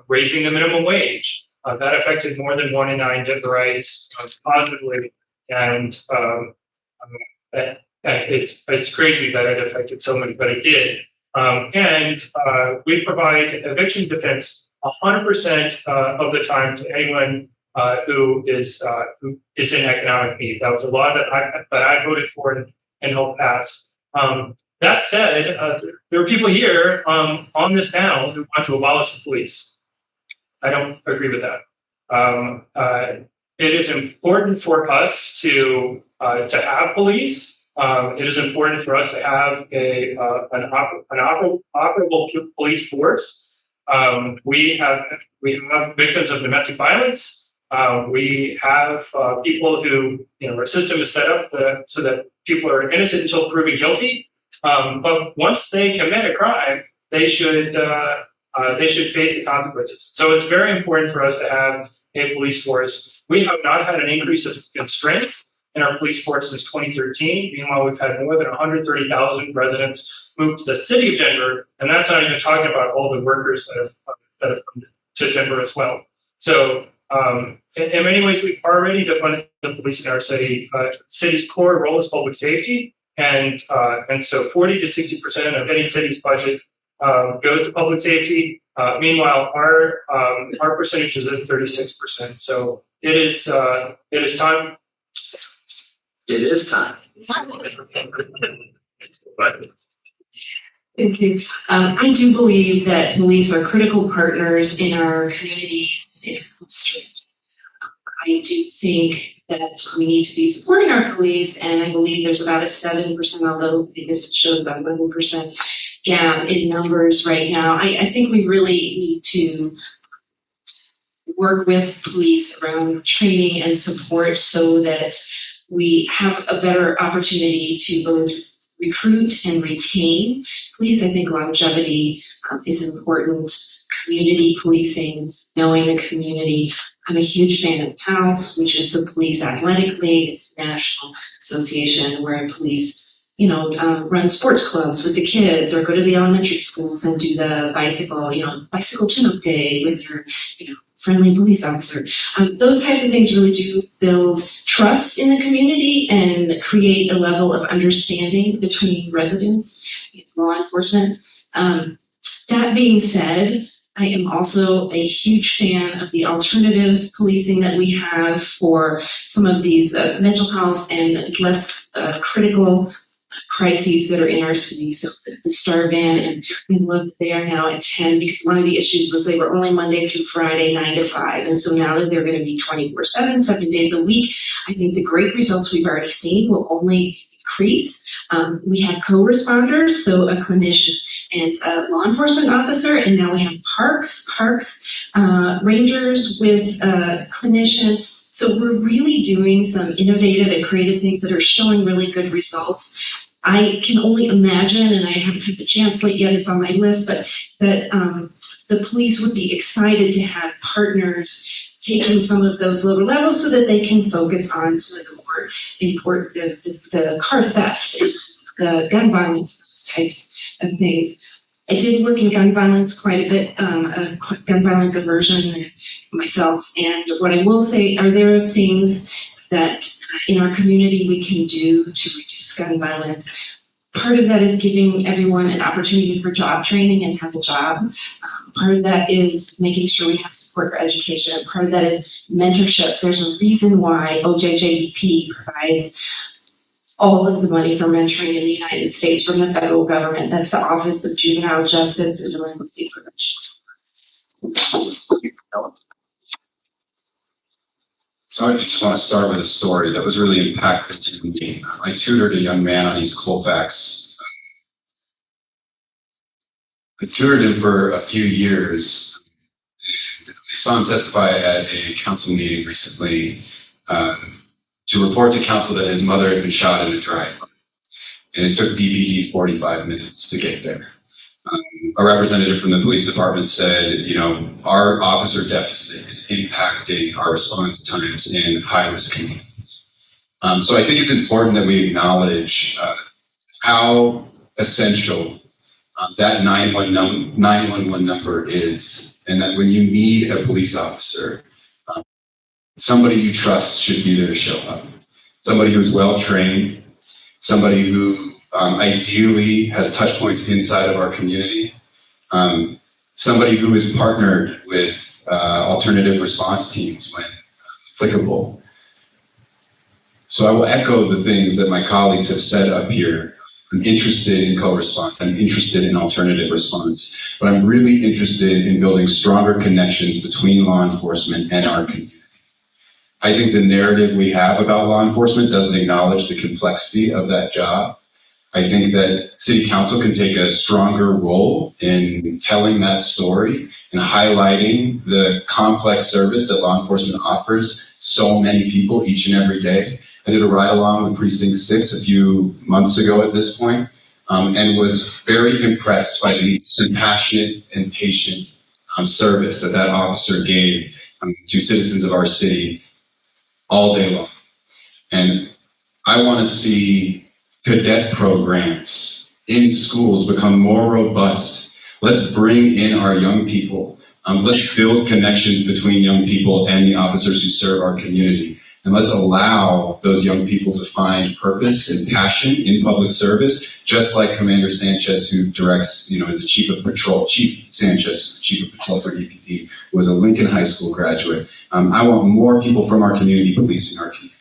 Raising the minimum wage, that affected more than 1 in 9 Denverites positively, and it's crazy that it affected so many, but it did. And we provide eviction defense 100% of the time to anyone who is in economic need. That was a law that I voted for and helped pass. That said, there are people here on this panel who want to abolish the police. I don't agree with that. It is important for us to have police, It is important for us to have an operable police force. We have victims of domestic violence. We have people who, our system is set up so that people are innocent until proven guilty. But once they commit a crime, they should face the consequences. So it's very important for us to have a police force. We have not had an increase in strength in our police force since 2013. Meanwhile, we've had more than 130,000 residents move to the city of Denver, and that's not even talking about all the workers that have come to Denver as well. So in many ways, we've already defunded the police in our city. City's core role is public safety, and so 40 to 60% of any city's budget goes to public safety. Meanwhile, our percentage is at 36%. So it is time. It is time. Thank you. I do believe that police are critical partners in our communities and in our district. I do think that we need to be supporting our police, and I believe there's about a 7%, although this shows about 11% gap in numbers right now. I think we really need to work with police around training and support so that we have a better opportunity to both recruit and retain police. I think longevity is important. Community policing, knowing the community. I'm a huge fan of PALS, which is the Police Athletic League. It's a national association where police, run sports clubs with the kids or go to the elementary schools and do the bicycle tune-up day with your, friendly police officer. Those types of things really do build trust in the community and create a level of understanding between residents and law enforcement. That being said, I am also a huge fan of the alternative policing that we have for some of these mental health and less critical crises that are in our city. So the Star Van, and we love that they are now at 10, because one of the issues was they were only Monday through Friday, 9 to 5. And so now that they're going to be 24/7, 7 days a week, I think the great results we've already seen will only increase. We have co-responders, so a clinician and a law enforcement officer, and now we have parks rangers with a clinician. So we're really doing some innovative and creative things that are showing really good results. I can only imagine, and I haven't had the chance yet, it's on my list, but that the police would be excited to have partners taking some of those lower levels so that they can focus on some of the more important, the car theft, and the gun violence, those types of things. I did work in gun violence quite a bit, gun violence aversion myself. And what I will say are there are things that in our community we can do to reduce gun violence. Part of that is giving everyone an opportunity for job training and have a job. Part of that is making sure we have support for education. Part of that is mentorship. There's a reason why OJJDP provides all of the money for mentoring in the United States from the federal government. That's the Office of Juvenile Justice and Delinquency Prevention. So I just want to start with a story that was really impactful to me. I tutored a young man on East Colfax. I tutored him for a few years, and I saw him testify at a council meeting recently to report to council that his mother had been shot in a drive-by, and it took DPD 45 minutes to get there. A representative from the police department said, our officer deficit is impacting our response times in high-risk communities. So I think it's important that we acknowledge how essential that 911 number is, and that when you need a police officer, somebody you trust should be there to show up. Somebody who's well-trained, somebody who ideally has touch points inside of our community, somebody who is partnered with alternative response teams when applicable. So I will echo the things that my colleagues have said up here. I'm interested in co-response, I'm interested in alternative response, but I'm really interested in building stronger connections between law enforcement and our community. I think the narrative we have about law enforcement doesn't acknowledge the complexity of that job. I think that city council can take a stronger role in telling that story and highlighting the complex service that law enforcement offers so many people each and every day. I did a ride along with Precinct 6 a few months ago at this point, and was very impressed by the compassionate and patient service that officer gave to citizens of our city all day long. And I want to see cadet programs in schools become more robust. Let's bring in our young people. Let's build connections between young people and the officers who serve our community. And let's allow those young people to find purpose and passion in public service, just like Commander Sanchez, who directs, is the chief of patrol. Chief Sanchez is the chief of patrol for DPD, who was a Lincoln High School graduate. I want more people from our community policing our community.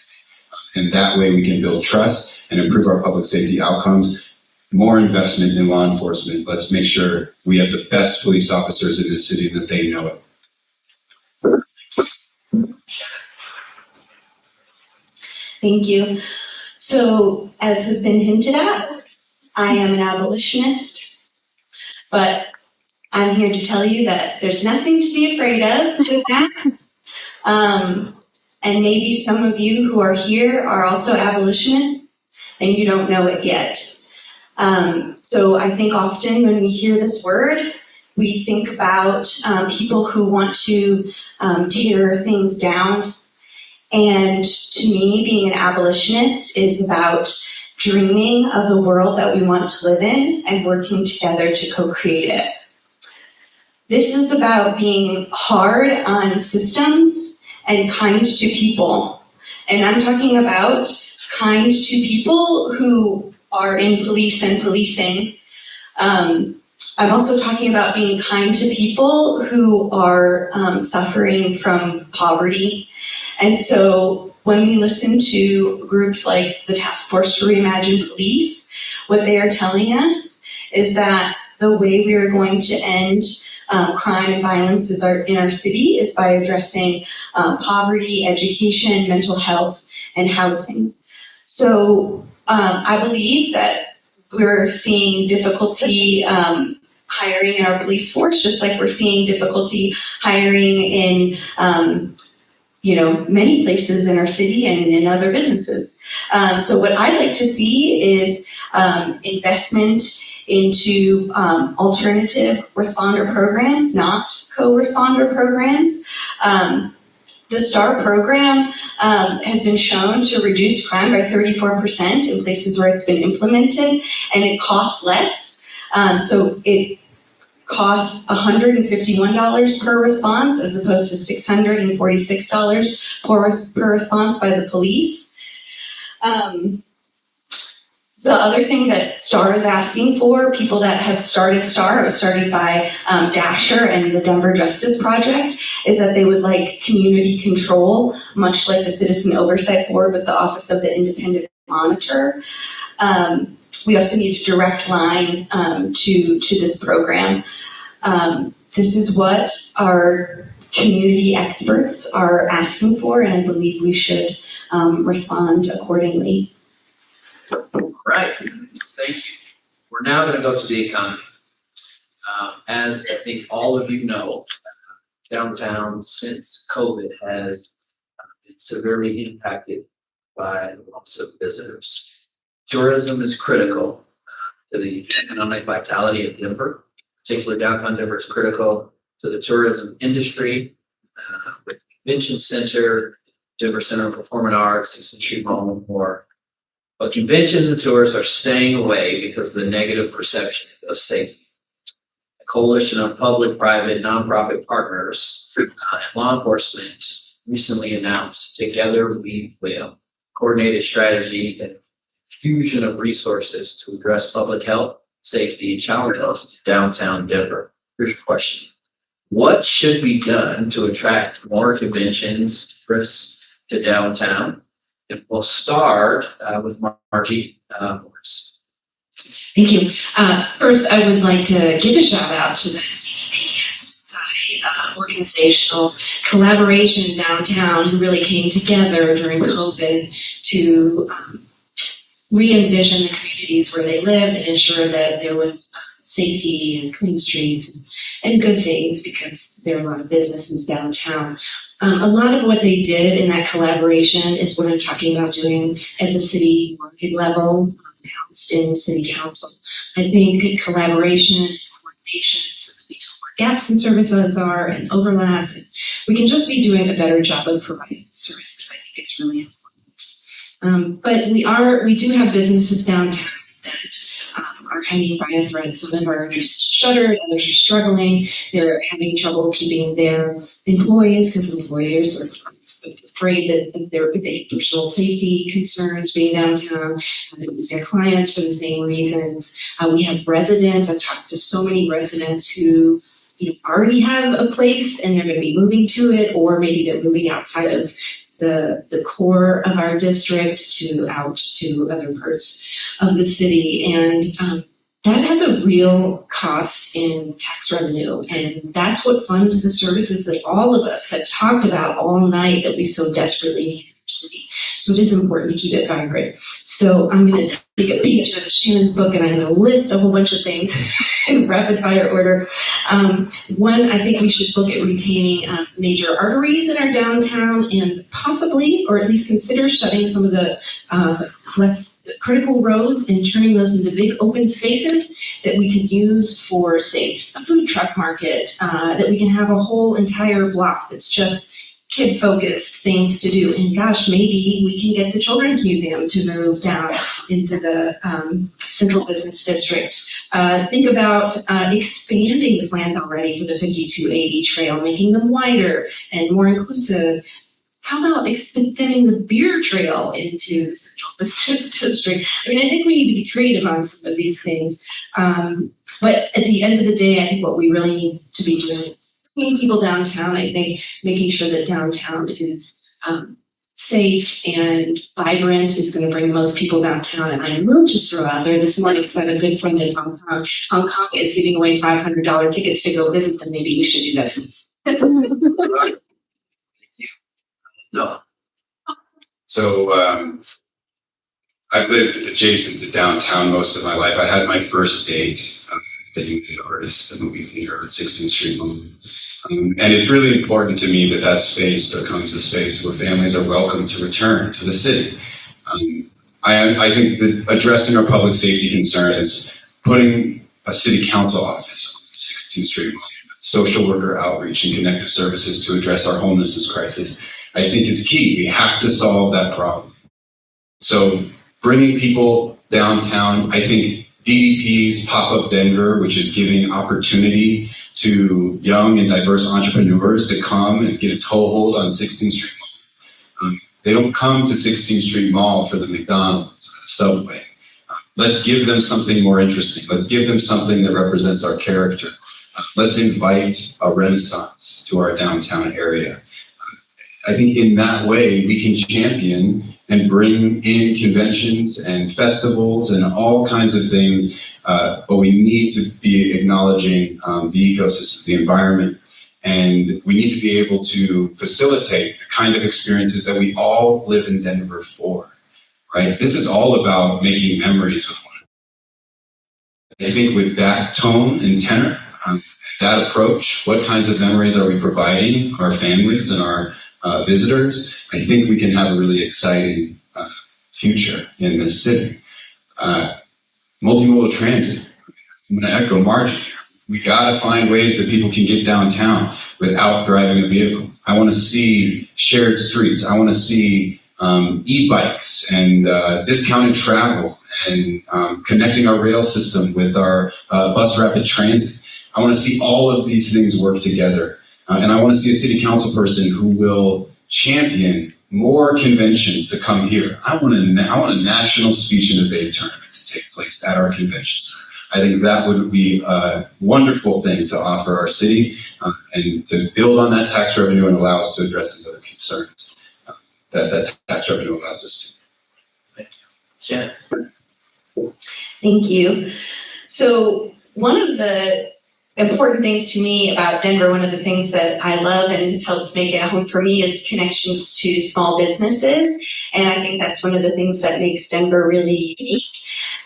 And that way we can build trust and improve our public safety outcomes. More investment in law enforcement. Let's make sure we have the best police officers in this city that they know it. Thank you. So, as has been hinted at, I am an abolitionist, but I'm here to tell you that there's nothing to be afraid of with that. And maybe some of you who are here are also abolitionists, and you don't know it yet. So I think often when we hear this word, we think about people who want to tear things down. And to me, being an abolitionist is about dreaming of the world that we want to live in and working together to co-create it. This is about being hard on systems and kind to people. And I'm talking about kind to people who are in police and policing. I'm also talking about being kind to people who are suffering from poverty. And so when we listen to groups like the Task Force to Reimagine Police, what they are telling us is that the way we are going to end crime and violence in our city is by addressing poverty, education, mental health, and housing. So I believe that we're seeing difficulty hiring in our police force, just like we're seeing difficulty hiring in many places in our city and in other businesses. So what I'd like to see is investment into alternative responder programs, not co-responder programs. The STAR program has been shown to reduce crime by 34% in places where it's been implemented, and it costs less. So it costs $151 per response as opposed to $646 per response by the police. The other thing that STAR is asking for, people that have started STAR, it was started by Dasher and the Denver Justice Project, is that they would like community control, much like the Citizen Oversight Board with the Office of the Independent Monitor. We also need a direct line to this program. This is what our community experts are asking for, and I believe we should respond accordingly. Right, thank you. We're now going to go to the economy. As I think all of you know, downtown since COVID has been severely impacted by the loss of visitors. Tourism is critical to the economic vitality of Denver. Particularly downtown Denver is critical to the tourism industry with the Convention Center, Denver Center of Performing Arts, 6th Street Mall, and more. But conventions and tours are staying away because of the negative perception of safety. A coalition of public, private, nonprofit partners and law enforcement recently announced Together We Will, coordinated strategy and fusion of resources to address public health, safety, challenges in downtown Denver. Here's your question. What should be done to attract more conventions, tourists to downtown? And we'll start with Margie. Thank you. First, I would like to give a shout out to the DEP organizational collaboration downtown who really came together during COVID to re-envision the communities where they lived and ensure that there was safety and clean streets and good things, because there are a lot of businesses downtown. A lot of what they did in that collaboration is what I'm talking about doing at the city market level, housed in city council. I think good collaboration and coordination so that we know where gaps in services are and overlaps, and we can just be doing a better job of providing services. I think it's really important. But we do have businesses downtown that are hanging by a thread. Some of them are just shuttered, others are struggling. They're having trouble keeping their employees because employers are afraid that there are personal safety concerns being downtown. They lose their clients for the same reasons. We have residents. I've talked to so many residents who already have a place and they're going to be moving to it, or maybe they're moving outside of the core of our district out to other parts of the city. And that has a real cost in tax revenue. And that's what funds the services that all of us have talked about all night that we so desperately need in our city. So it is important to keep it vibrant. So I'm going to take a page out of Shannon's book and I'm going to list a whole bunch of things in rapid fire order. One, I think we should look at retaining major arteries in our downtown and possibly, or at least consider shutting some of the less critical roads and turning those into big open spaces that we can use for, say, a food truck market, that we can have a whole entire block that's just kid-focused things to do. And gosh, maybe we can get the Children's Museum to move down into the Central Business District. Think about expanding the plans already for the 5280 trail, making them wider and more inclusive. How about extending the beer trail into the Central Business District? I mean, I think we need to be creative on some of these things. But at the end of the day, I think what we really need to be doing, bringing people downtown, I think making sure that downtown is safe and vibrant is going to bring most people downtown. And I will just throw out there this morning, because I have a good friend in Hong Kong. Hong Kong is giving away $500 tickets to go visit them. Maybe we should do that. No. So I've lived adjacent to downtown most of my life. I had my first date at the United Artists, the movie theater at 16th Street Mall. And it's really important to me that that space becomes a space where families are welcome to return to the city. I think that addressing our public safety concerns, putting a city council office on 16th Street Mall, social worker outreach and connective services to address our homelessness crisis, I think is key. We have to solve that problem. So bringing people downtown, I think DDP's Pop-Up Denver, which is giving opportunity to young and diverse entrepreneurs to come and get a toehold on 16th Street Mall. They don't come to 16th Street Mall for the McDonald's or the Subway. Let's give them something more interesting. Let's give them something that represents our character. Let's invite a renaissance to our downtown area. I think in that way, we can champion and bring in conventions and festivals and all kinds of things, but we need to be acknowledging the ecosystem, the environment, and we need to be able to facilitate the kind of experiences that we all live in Denver for, right? This is all about making memories with one another. I think with that tone and tenor, that approach, what kinds of memories are we providing our families and our visitors? I think we can have a really exciting future in this city. Multimodal transit. I'm going to echo Margie here. We got to find ways that people can get downtown without driving a vehicle. I want to see shared streets. I want to see e-bikes and discounted travel and connecting our rail system with our bus rapid transit. I want to see all of these things work together. And I want to see a city council person who will champion more conventions to come here. I want a national speech and debate tournament to take place at our conventions. I think that would be a wonderful thing to offer our city and to build on that tax revenue and allow us to address these other concerns that tax revenue allows us to. Shannon. Thank you. So one of the important things to me about Denver, one of the things that I love and has helped make it a home for me is connections to small businesses. And I think that's one of the things that makes Denver really unique.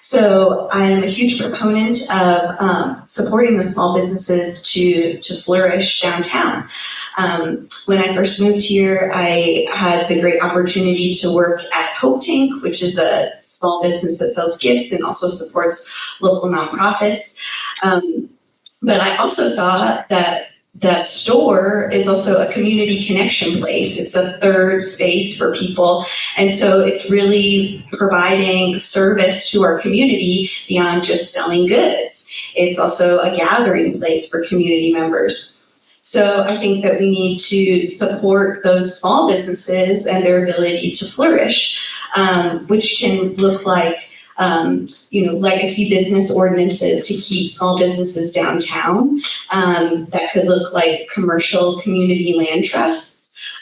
So I'm a huge proponent of supporting the small businesses to flourish downtown. When I first moved here, I had the great opportunity to work at Hope Tank, which is a small business that sells gifts and also supports local nonprofits. But I also saw that store is also a community connection place. It's a third space for people. And so it's really providing service to our community beyond just selling goods. It's also a gathering place for community members. So I think that we need to support those small businesses and their ability to flourish, which can look like legacy business ordinances to keep small businesses downtown. That could look like commercial community land trusts,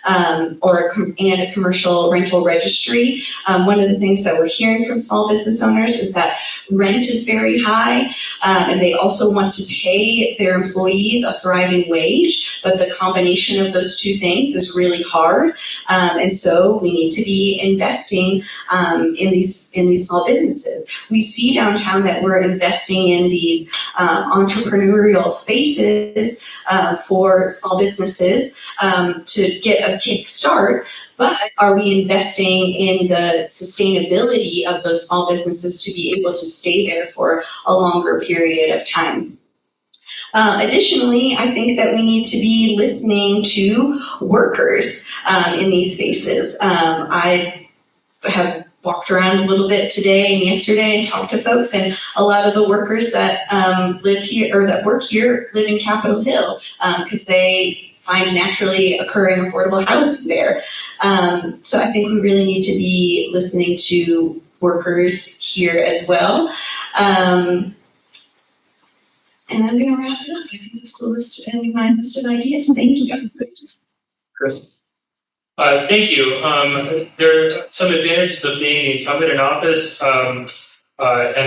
and a commercial rental registry. One of the things that we're hearing from small business owners is that rent is very high, and they also want to pay their employees a thriving wage, but the combination of those two things is really hard. And so we need to be investing in these small businesses. We see downtown that we're investing in these entrepreneurial spaces for small businesses to get a kick start, but are we investing in the sustainability of those small businesses to be able to stay there for a longer period of time? Additionally, I think that we need to be listening to workers in these spaces. I have walked around a little bit today and yesterday and talked to folks, and a lot of the workers that live here or that work here live in Capitol Hill because they find naturally occurring affordable housing there. So I think we really need to be listening to workers here as well. And I'm going to wrap it up. I think that's the list of my list of ideas. Thank you. Chris? Thank you. There are some advantages of being the incumbent in office, and I'll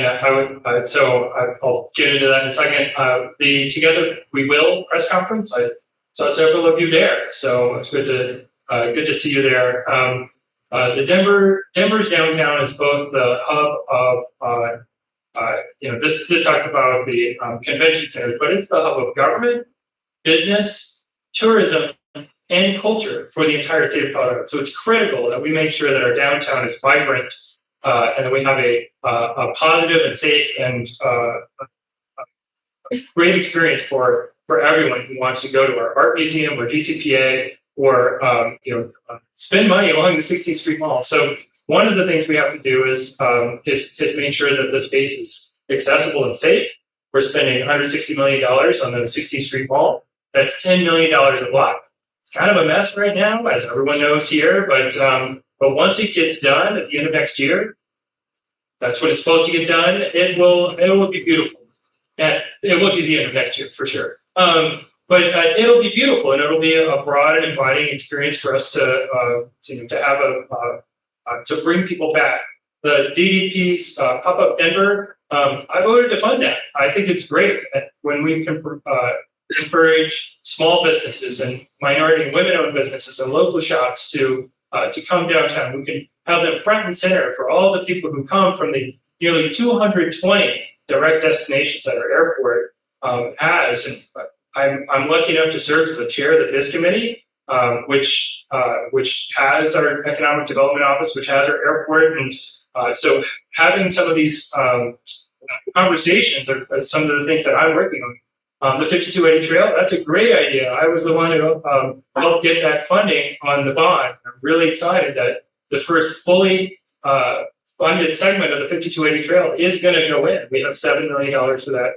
get into that in a second. The Together We Will press conference, I saw several of you there, so it's good to see you there. The Denver's downtown is both the hub of this talked about the convention center, but it's the hub of government, business, tourism, and culture for the entire state of Colorado. So it's critical that we make sure that our downtown is vibrant and that we have a positive and safe and great experience for everyone who wants to go to our art museum or DCPA or spend money along the 16th Street Mall. So one of the things we have to do is make sure that the space is accessible and safe. We're spending $160 million on the 16th Street Mall. That's $10 million a block. Kind of a mess right now, as everyone knows here, but once it gets done at the end of next year, that's when it's supposed to get done. It will be beautiful. And it will be the end of next year for sure. But it'll be beautiful, and it'll be a broad and inviting experience for us to have to bring people back. The DDP's Pop-Up Denver, I voted to fund that. I think it's great when we can encourage small businesses and minority and women-owned businesses and local shops to come downtown. We can have them front and center for all the people who come from the nearly 220 direct destinations that our airport has. And I'm lucky enough to serve as the chair of the BIS committee, which has our economic development office, which has our airport, and so having some of these conversations are some of the things that I'm working on. The 5280 trail, that's a great idea. I was the one who helped get that funding on the bond. I'm really excited that the first fully funded segment of the 5280 trail is going to go in. We have $7 million for that.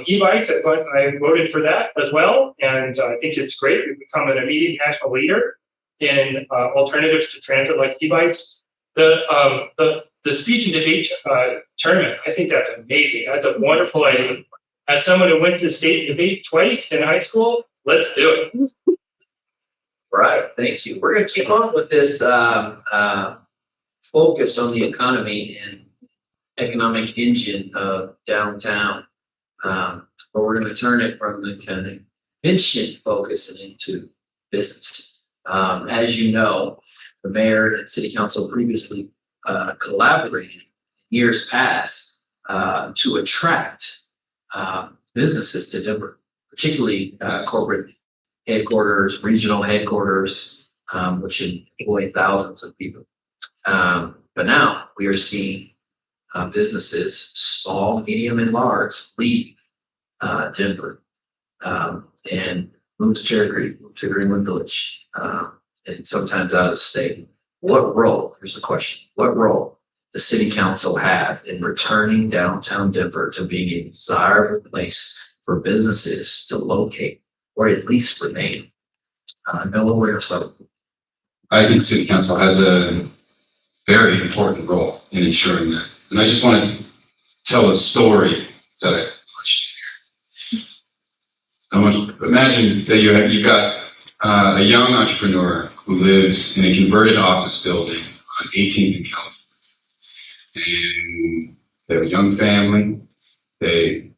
E-bikes, I voted for that as well, and I think it's great. We've become an immediate national leader in alternatives to transit like e-bikes. The speech and debate tournament, I think that's amazing. That's a wonderful idea. As someone who went to state debate twice in high school, let's do it. Right, thank you. We're going to keep on with this focus on the economy and economic engine of downtown. But we're going to turn it from the kind of convention focus and into business. As you know, the mayor and city council previously collaborated years past to attract businesses to Denver, particularly corporate headquarters, regional headquarters, which employ thousands of people. But now we are seeing businesses, small, medium, and large, leave Denver and move to Cherry Creek, move to Greenwood Village, and sometimes out of state. What role, here's the question, what role does city council have in returning downtown Denver to being a desirable place for businesses to locate or at least remain? Delaware, so. I think city council has a very important role in ensuring that. And I just want to tell a story that I imagine that you've got a young entrepreneur who lives in a converted office building on 18th in California. And they have a young family. They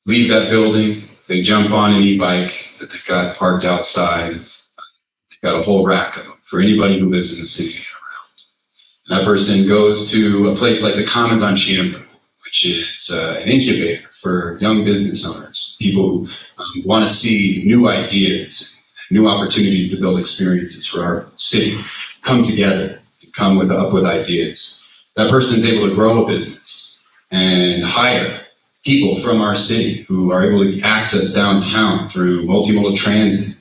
leave that building. They jump on an e-bike that they've got parked outside. They've got a whole rack of them for anybody who lives in the city to get around. And that person goes to a place like the Commandant Chamber, which is an incubator for young business owners, people who want to see new ideas, new opportunities to build experiences for our city, come together, come up with ideas. That person is able to grow a business and hire people from our city who are able to access downtown through multimodal transit,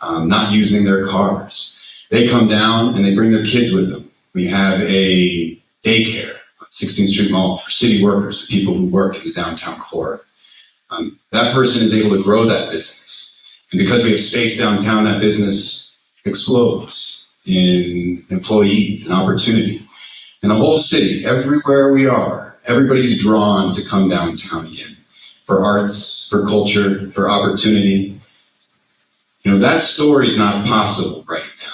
not using their cars. They come down and they bring their kids with them. We have a daycare on 16th Street Mall for city workers, people who work in the downtown core. That person is able to grow that business. And because we have space downtown, that business explodes in employees and opportunity. And the whole city, everywhere we are, everybody's drawn to come downtown again for arts, for culture, for opportunity. That story is not possible right now.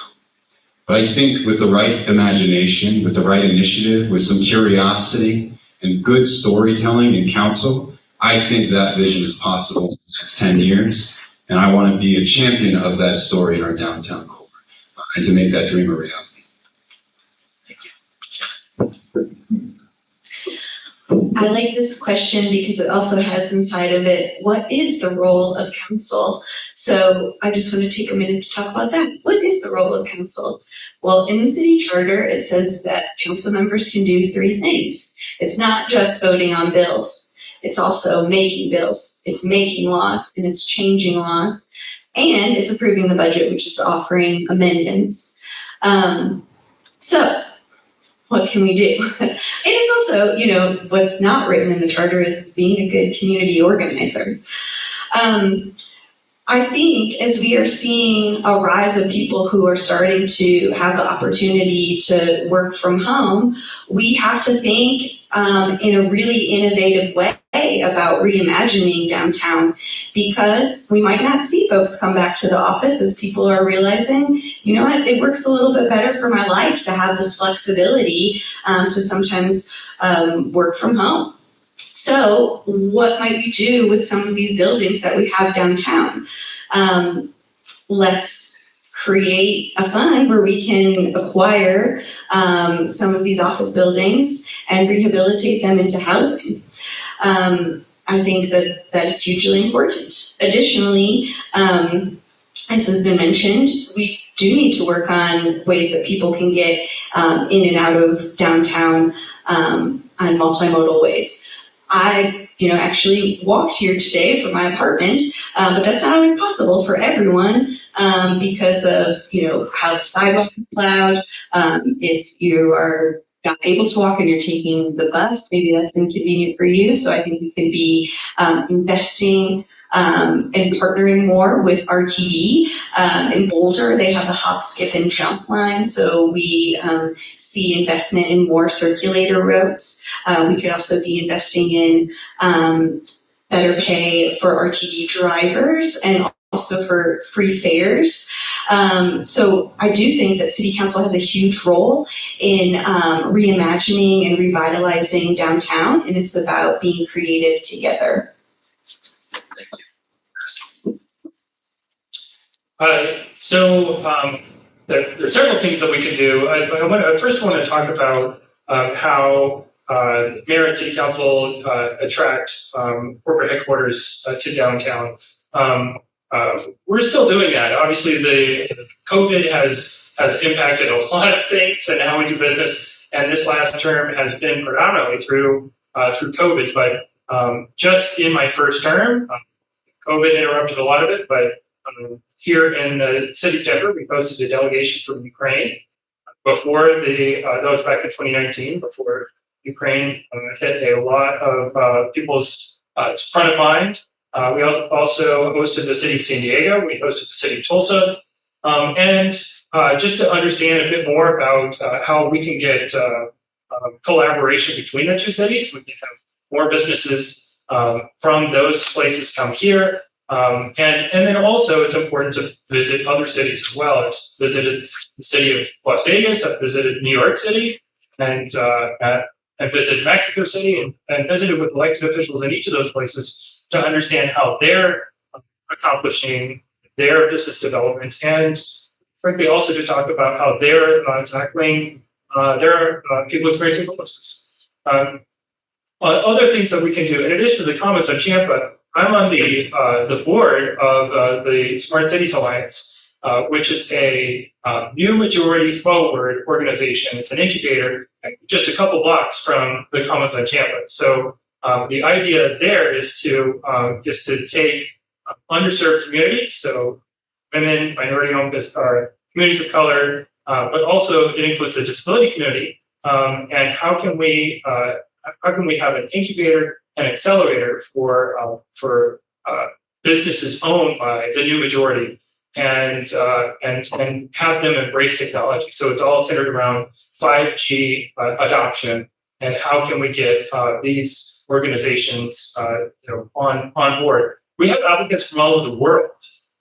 But I think with the right imagination, with the right initiative, with some curiosity and good storytelling in council, I think that vision is possible in the next 10 years. And I want to be a champion of that story in our downtown core and to make that dream a reality. I like this question because it also has inside of it, what is the role of council? So I just want to take a minute to talk about that. What is the role of council? Well, in the city charter, it says that council members can do 3 things. It's not just voting on bills. It's also making bills. It's making laws and it's changing laws. And it's approving the budget, which is offering amendments. So what can we do? And it's also, what's not written in the charter is being a good community organizer. I think as we are seeing a rise of people who are starting to have the opportunity to work from home, we have to think in a really innovative way about reimagining downtown, because we might not see folks come back to the office as people are realizing, it works a little bit better for my life to have this flexibility to sometimes work from home. So what might we do with some of these buildings that we have downtown? Let's create a fund where we can acquire some of these office buildings and rehabilitate them into housing. I think that is hugely important. Additionally, as has been mentioned, we do need to work on ways that people can get in and out of downtown on multimodal ways. I, actually walked here today from my apartment, but that's not always possible for everyone because of, how the sidewalk is plowed. If you are not able to walk and you're taking the bus, maybe that's inconvenient for you. So I think we can be investing and partnering more with RTD. In Boulder, they have the hop, skip, and jump line. So we see investment in more circulator routes. We could also be investing in better pay for RTD drivers and also for free fares. So I do think that City Council has a huge role in reimagining and revitalizing downtown, and it's about being creative together. There are several things that we can do. I first want to talk about how mayor and city council attract corporate headquarters to downtown. We're still doing that. Obviously, the COVID has impacted a lot of things and how we do business. And this last term has been predominantly through COVID. But just in my first term, COVID interrupted a lot of it. But here in the city of Denver, we hosted a delegation from Ukraine before that was back in 2019, before Ukraine hit a lot of people's front of mind. We also hosted the city of San Diego. We hosted the city of Tulsa. And just to understand a bit more about how we can get collaboration between the two cities, we can have more businesses from those places come here. And then also it's important to visit other cities as well. I've visited the city of Las Vegas, I've visited New York City, and I visited Mexico City and visited with elected officials in each of those places to understand how they're accomplishing their business development, and frankly also to talk about how they're tackling their people experiencing homelessness. Other things that we can do, in addition to the comments on Champa, I'm on the board of the Smart Cities Alliance, which is a new majority forward organization. It's an incubator just a couple blocks from the comments on Champa. So the idea there is to take underserved communities, so women, minority-owned communities of color, but also it includes the disability community. And how can we have an incubator and accelerator for businesses owned by the new majority, and have them embrace technology. So it's all centered around 5G adoption, and how can we get these organizations on board. We have applicants from all over the world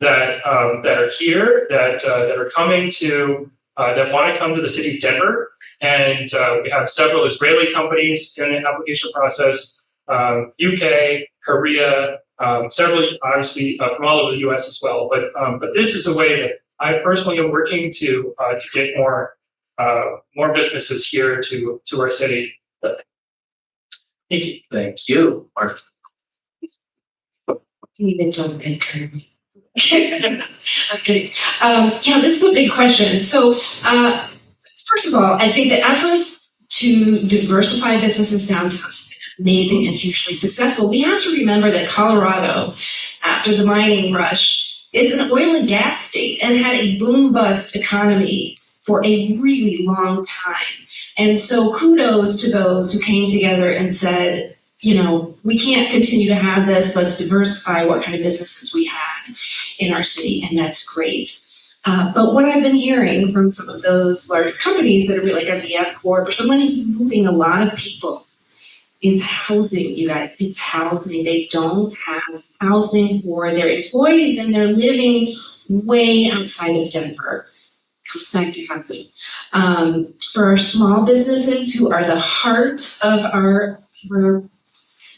that are here, that are coming to that want to come to the city of Denver, and we have several Israeli companies in the application process. UK, Korea, several obviously from all over the U.S. as well. But this is a way that I personally am working to get more businesses here to our city. Thank you. Thank you, Mark. Even jump in, Kirby. Okay. Yeah, this is a big question. So, first of all, I think the efforts to diversify businesses downtown amazing and hugely successful. We have to remember that Colorado, after the mining rush, is an oil and gas state and had a boom-bust economy for a really long time. And so kudos to those who came together and said, we can't continue to have this. Let's diversify what kind of businesses we have in our city, and that's great. But what I've been hearing from some of those larger companies that are really like a VF Corp or someone who's moving a lot of people is housing, you guys. It's housing. They don't have housing for their employees, and they're living way outside of Denver. Comes back to housing. For our small businesses, who are the heart of our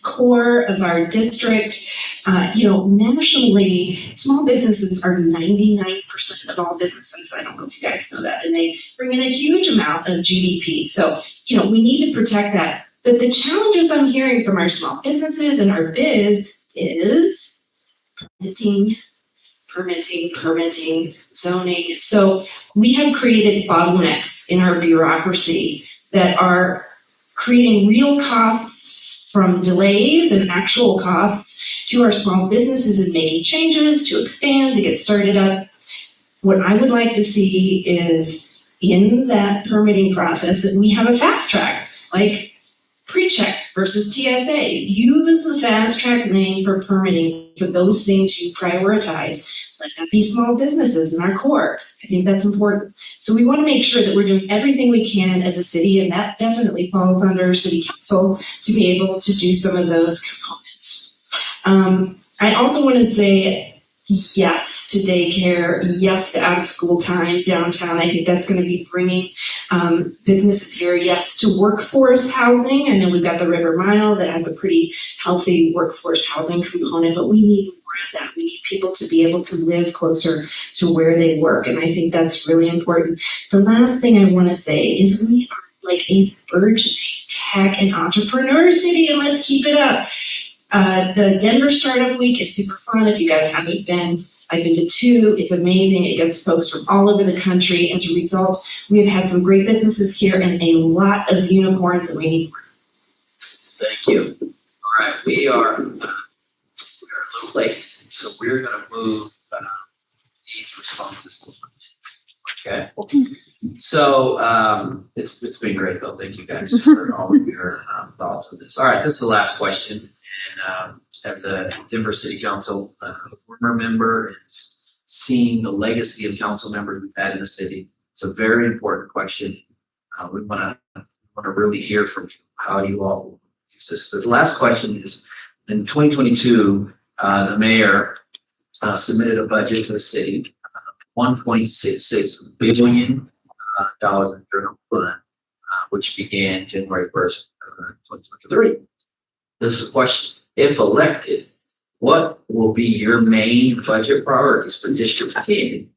core of our district, nationally, small businesses are 99% of all businesses. I don't know if you guys know that, and they bring in a huge amount of GDP. So, we need to protect that. But the challenges I'm hearing from our small businesses and our bids is permitting, zoning. So we have created bottlenecks in our bureaucracy that are creating real costs from delays and actual costs to our small businesses in making changes, to expand, to get started up. What I would like to see is in that permitting process that we have a fast track, like pre-check versus TSA. Use the fast track lane for permitting for those things you prioritize. Let that be small businesses in our core. I think that's important. So we want to make sure that we're doing everything we can as a city, and that definitely falls under city council to be able to do some of those components. I also want to say yes to daycare, yes to out of school time downtown. I think that's going to be bringing businesses here. Yes to workforce housing. I know we've got the River Mile that has a pretty healthy workforce housing component, but we need more of that. We need people to be able to live closer to where they work. And I think that's really important. The last thing I want to say is we are like a burgeoning tech and entrepreneur city, and let's keep it up. The Denver Startup Week is super fun. If you guys haven't been, I've been to 2. It's amazing. It gets folks from all over the country. As a result, we've had some great businesses here and a lot of unicorns, and we need. Thank you. All right, we are a little late, so we're going to move these responses to. Okay. So it's been great though. Thank you guys for all of your thoughts on this. All right, this is the last question. And as a Denver City Council former member, and seeing the legacy of council members we've had in the city, it's a very important question. We want to really hear from you. How you all use this. The last question is: in 2022, the mayor submitted a budget to the city, $1.66 billion in general fund, which began January 1st, 2023. This is a question. If elected, what will be your main budget priorities for District 10?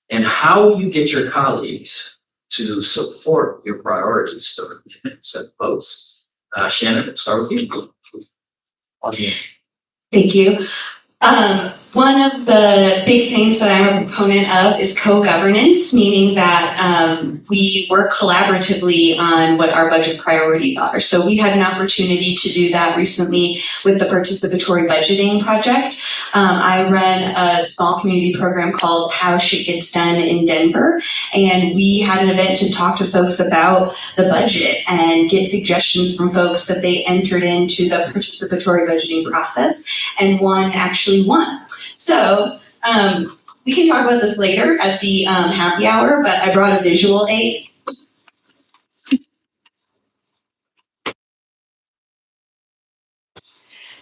And how will you get your colleagues to support your priorities to set votes? Shannon, we'll start with you. Thank you. One of the big things that I'm a proponent of is co-governance, meaning that we work collaboratively on what our budget priorities are. So we had an opportunity to do that recently with the participatory budgeting project. I run a small community program called How Shit Gets Done in Denver, and we had an event to talk to folks about the budget and get suggestions from folks that they entered into the participatory budgeting process, and one actually won. So we can talk about this later at the happy hour, but I brought a visual aid.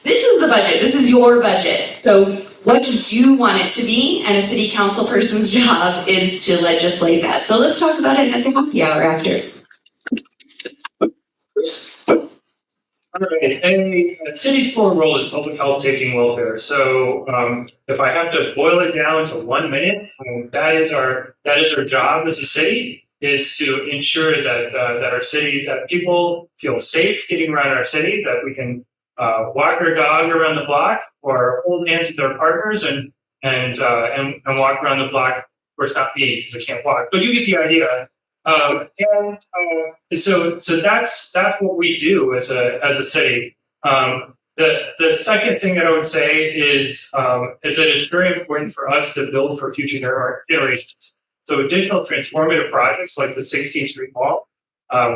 This is the budget. This is your budget. So what do you want it to be? And a city council person's job is to legislate that. So let's talk about it at the happy hour after. All right, a city's core role is public health, safety, and welfare. So if I have to boil it down to 1 minute, that is our job as a city, is to ensure that our city, that people feel safe getting around our city, that we can walk our dog around the block or hold hands with our partners and walk around the block. Of course, not me because I can't walk, but you get the idea. So that's what we do as a city. The second thing that I would say is that it's very important for us to build for future generations. So additional transformative projects like the 16th Street Mall.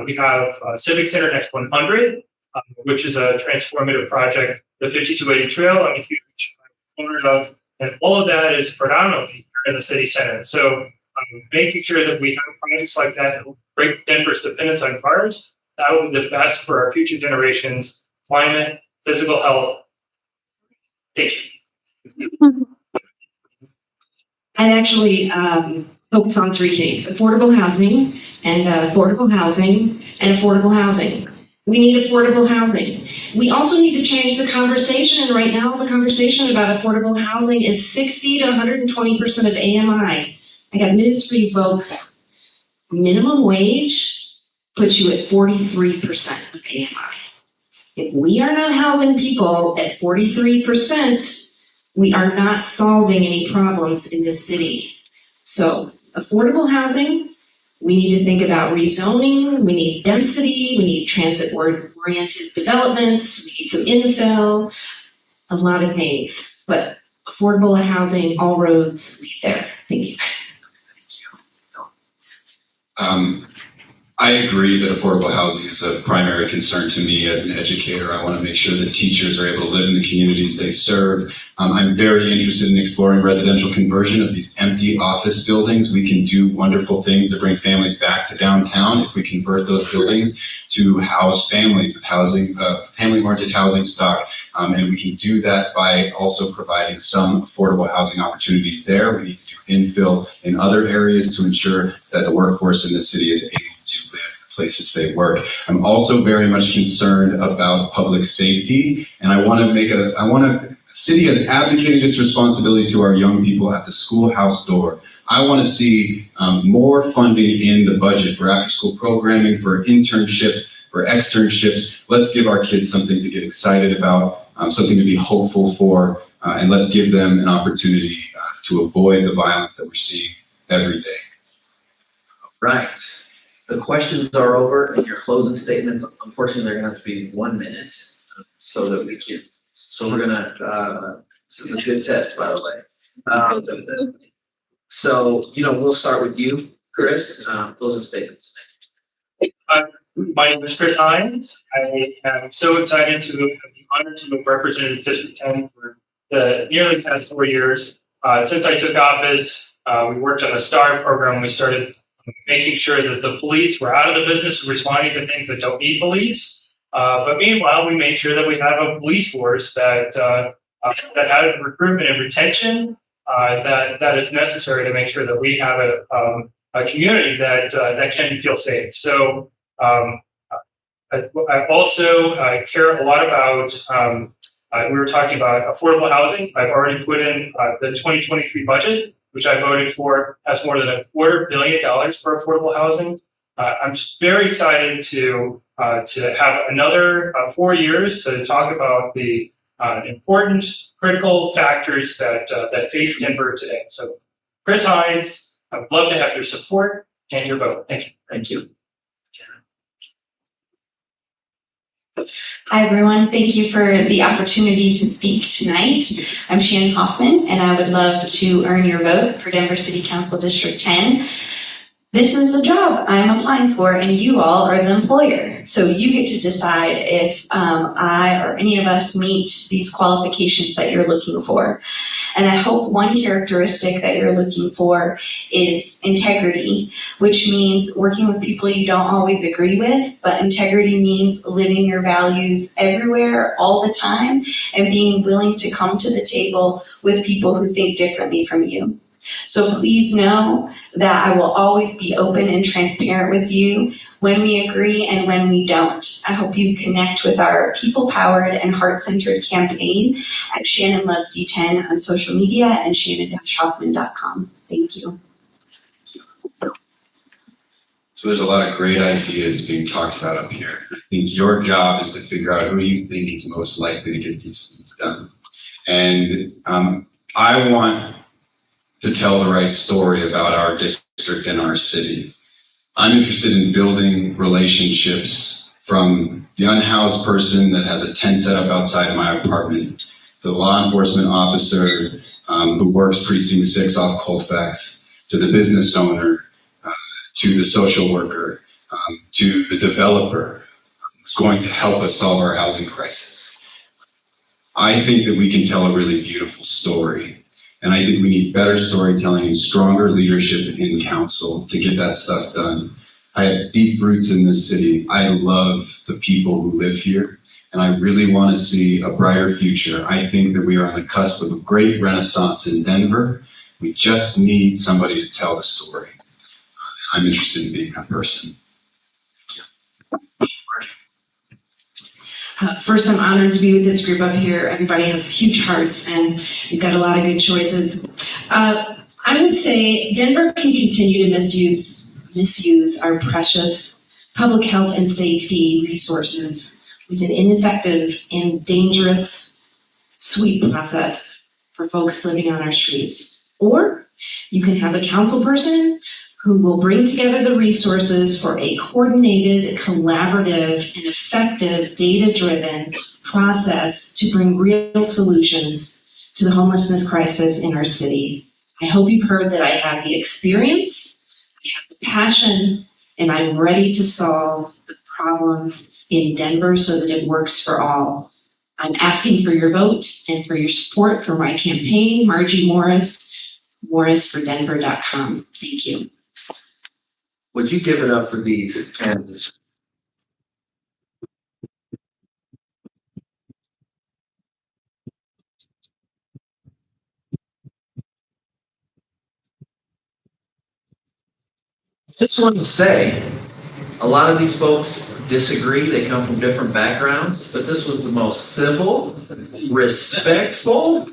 We have Civic Center Next 100, which is a transformative project. The 5280 Trail, I'm a huge owner of, and all of that is predominantly here in the city center. So making sure that we have projects like that that will break Denver's dependence on cars, that will be the best for our future generations, climate, physical health. Thank you. I'd actually focus on 3 things: affordable housing, and affordable housing, and affordable housing. We need affordable housing. We also need to change the conversation, and right now the conversation about affordable housing is 60 to 120% of AMI. I got news for you folks. Minimum wage puts you at 43% of AMI. If we are not housing people at 43%, we are not solving any problems in this city. So affordable housing, we need to think about rezoning, we need density, we need transit-oriented developments, we need some infill, a lot of things. But affordable housing, all roads lead there. Thank you. I agree that affordable housing is a primary concern to me as an educator. I want to make sure that teachers are able to live in the communities they serve. I'm very interested in exploring residential conversion of these empty office buildings. We can do wonderful things to bring families back to downtown if we convert those buildings to house families with housing, family-oriented housing stock. And we can do that by also providing some affordable housing opportunities there. We need to do infill in other areas to ensure that the workforce in the city is able to live in the places they work. I'm also very much concerned about public safety, and I want to The city has abdicated its responsibility to our young people at the schoolhouse door. I want to see more funding in the budget for after-school programming, for internships, for externships. Let's give our kids something to get excited about, something to be hopeful for, and let's give them an opportunity to avoid the violence that we're seeing every day. Right. The questions are over, and your closing statements, unfortunately, they're gonna have to be 1 minute, so that we can, so we're gonna, this is a good test, by the way. So, we'll start with you, Chris, closing statements. My name is Chris Hines. I am so excited to have the honor to have represented District 10 for the nearly past 4 years. Since I took office, we worked on a STAR program. We started making sure that the police were out of the business of responding to things that don't need police. But meanwhile, we made sure that we have a police force that has the recruitment and retention that is necessary to make sure that we have a community that can feel safe. So I also care a lot about, we were talking about affordable housing. I've already put in the 2023 budget, which I voted for, has more than $250 million for affordable housing. I'm just very excited to have another 4 years to talk about the important, critical factors that face Denver today. So, Chris Hines, I'd love to have your support and your vote. Thank you. Thank you. Hi, everyone. Thank you for the opportunity to speak tonight. I'm Shannon Hoffman, and I would love to earn your vote for Denver City Council District 10. This is the job I'm applying for, and you all are the employer. So you get to decide if I or any of us meet these qualifications that you're looking for. And I hope one characteristic that you're looking for is integrity, which means working with people you don't always agree with, but integrity means living your values everywhere, all the time, and being willing to come to the table with people who think differently from you. So please know that I will always be open and transparent with you when we agree and when we don't. I hope you connect with our people-powered and heart-centered campaign at Shannon Loves D10 on social media and shannon-hoffman.com. Thank you. So there's a lot of great ideas being talked about up here. I think your job is to figure out who you think is most likely to get these things done. And I want to tell the right story about our district and our city. I'm interested in building relationships from the unhoused person that has a tent set up outside my apartment, the law enforcement officer who works precinct 6 off Colfax, to the business owner, to the social worker, to the developer who's going to help us solve our housing crisis. I think that we can tell a really beautiful story. And I think we need better storytelling and stronger leadership in council to get that stuff done. I have deep roots in this city. I love the people who live here, and I really want to see a brighter future. I think that we are on the cusp of a great renaissance in Denver. We just need somebody to tell the story. I'm interested in being that person. First, I'm honored to be with this group up here. Everybody has huge hearts, and you've got a lot of good choices. I would say Denver can continue to misuse our precious public health and safety resources with an ineffective and dangerous sweep process for folks living on our streets. Or you can have a council person who will bring together the resources for a coordinated, collaborative, and effective data-driven process to bring real solutions to the homelessness crisis in our city. I hope you've heard that I have the experience, I have the passion, and I'm ready to solve the problems in Denver so that it works for all. I'm asking for your vote and for your support for my campaign, Margie Morris, morrisfordenver.com. Thank you. Would you give it up for these candidates? Just wanted to say, A lot of these folks disagree. They come from different backgrounds, but this was the most civil, respectful,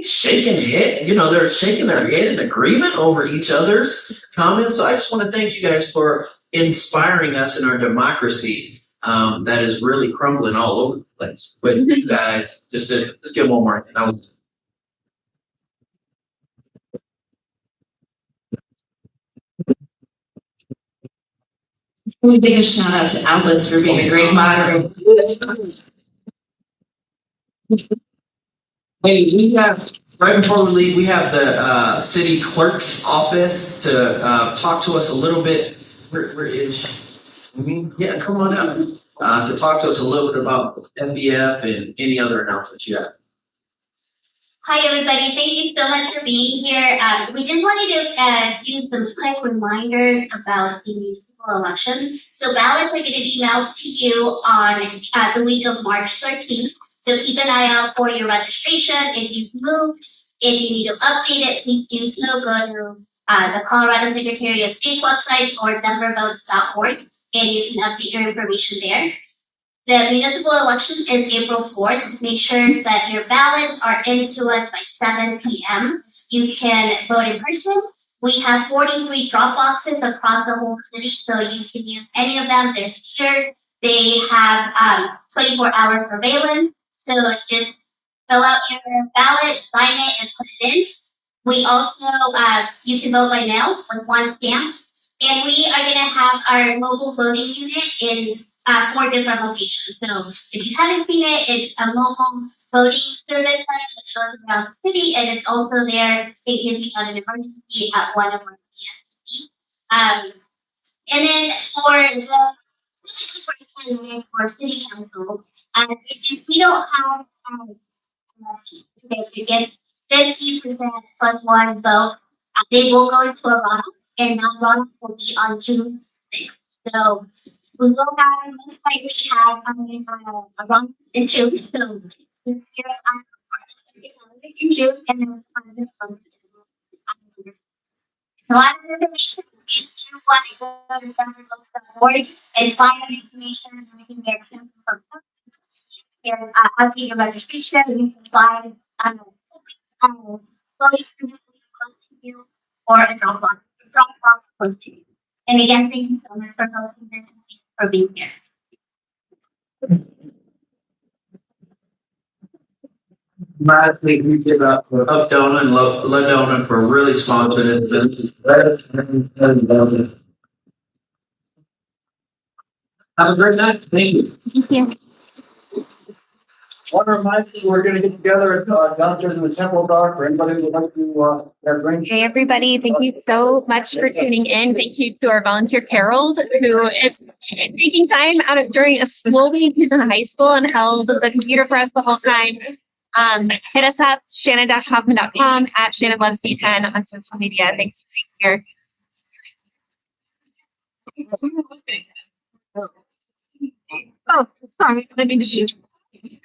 shaking head. You know, they're shaking their head in agreement over each other's comments. So I just want to thank you guys for inspiring us in our democracy that is really crumbling all over the place. But you guys, just give one more. And I was We give a shout out to Outlets for being a great moderator. Hey, we have, right before we leave, we have the city clerk's office to talk to us a little bit. Where is she? Yeah, come on up to talk to us a little bit about FBF and any other announcements you have. Hi, everybody. Thank you so much for being here. We just wanted to do some quick reminders about the municipal election. So ballots are going to be mailed to you on the week of March 13th. So keep an eye out for your registration. If you've moved, if you need to update it, please do so. Go to the Colorado Secretary of State's website or denvervotes.org, and you can update your information there. The municipal election is April 4th. Make sure that your ballots are into us by 7 p.m. You can vote in person. We have 43 drop boxes across the whole city, so you can use any of them. They're secure. They have 24 hours surveillance. So just fill out your ballot, sign it, and put it in. We also, you can vote by mail with one stamp. And we are going to have our mobile voting unit in 4 different locations. So if you haven't seen it, it's a mobile voting service center that goes around the city, and it's also there in case we have an emergency at one of our PSCs. And then for city council, if we don't have it gets 50% plus one vote, they will go into a runoff, and that runoff will be on June 6th. So we will have most likely have a runoff in June. So this year in June, and then a lot of information. If you want to go to denvervotes.org and find out information, we can get some from here. Update your registration. You can find voting service close to you or a Dropbox close to you. And again, thank you so much for hosting this and thank you for being here. Lastly, we give up Updona and Ladona for really sponsoring this. Have a great night. Thank you. Thank you. Want to remind you, we're going to get together at downstairs in the Temple Dock for anybody who would like to have drinks. Hey, everybody. Thank you so much for tuning in. Thank you to our volunteer Carol, who is taking time out of during a school week. He's in high school and held the computer for us the whole time. Hit us up, Shannon-Hoffman.com, at Shannon Loves D10 on social media. Thanks for being here. Oh, sorry. I didn't mean to shoot.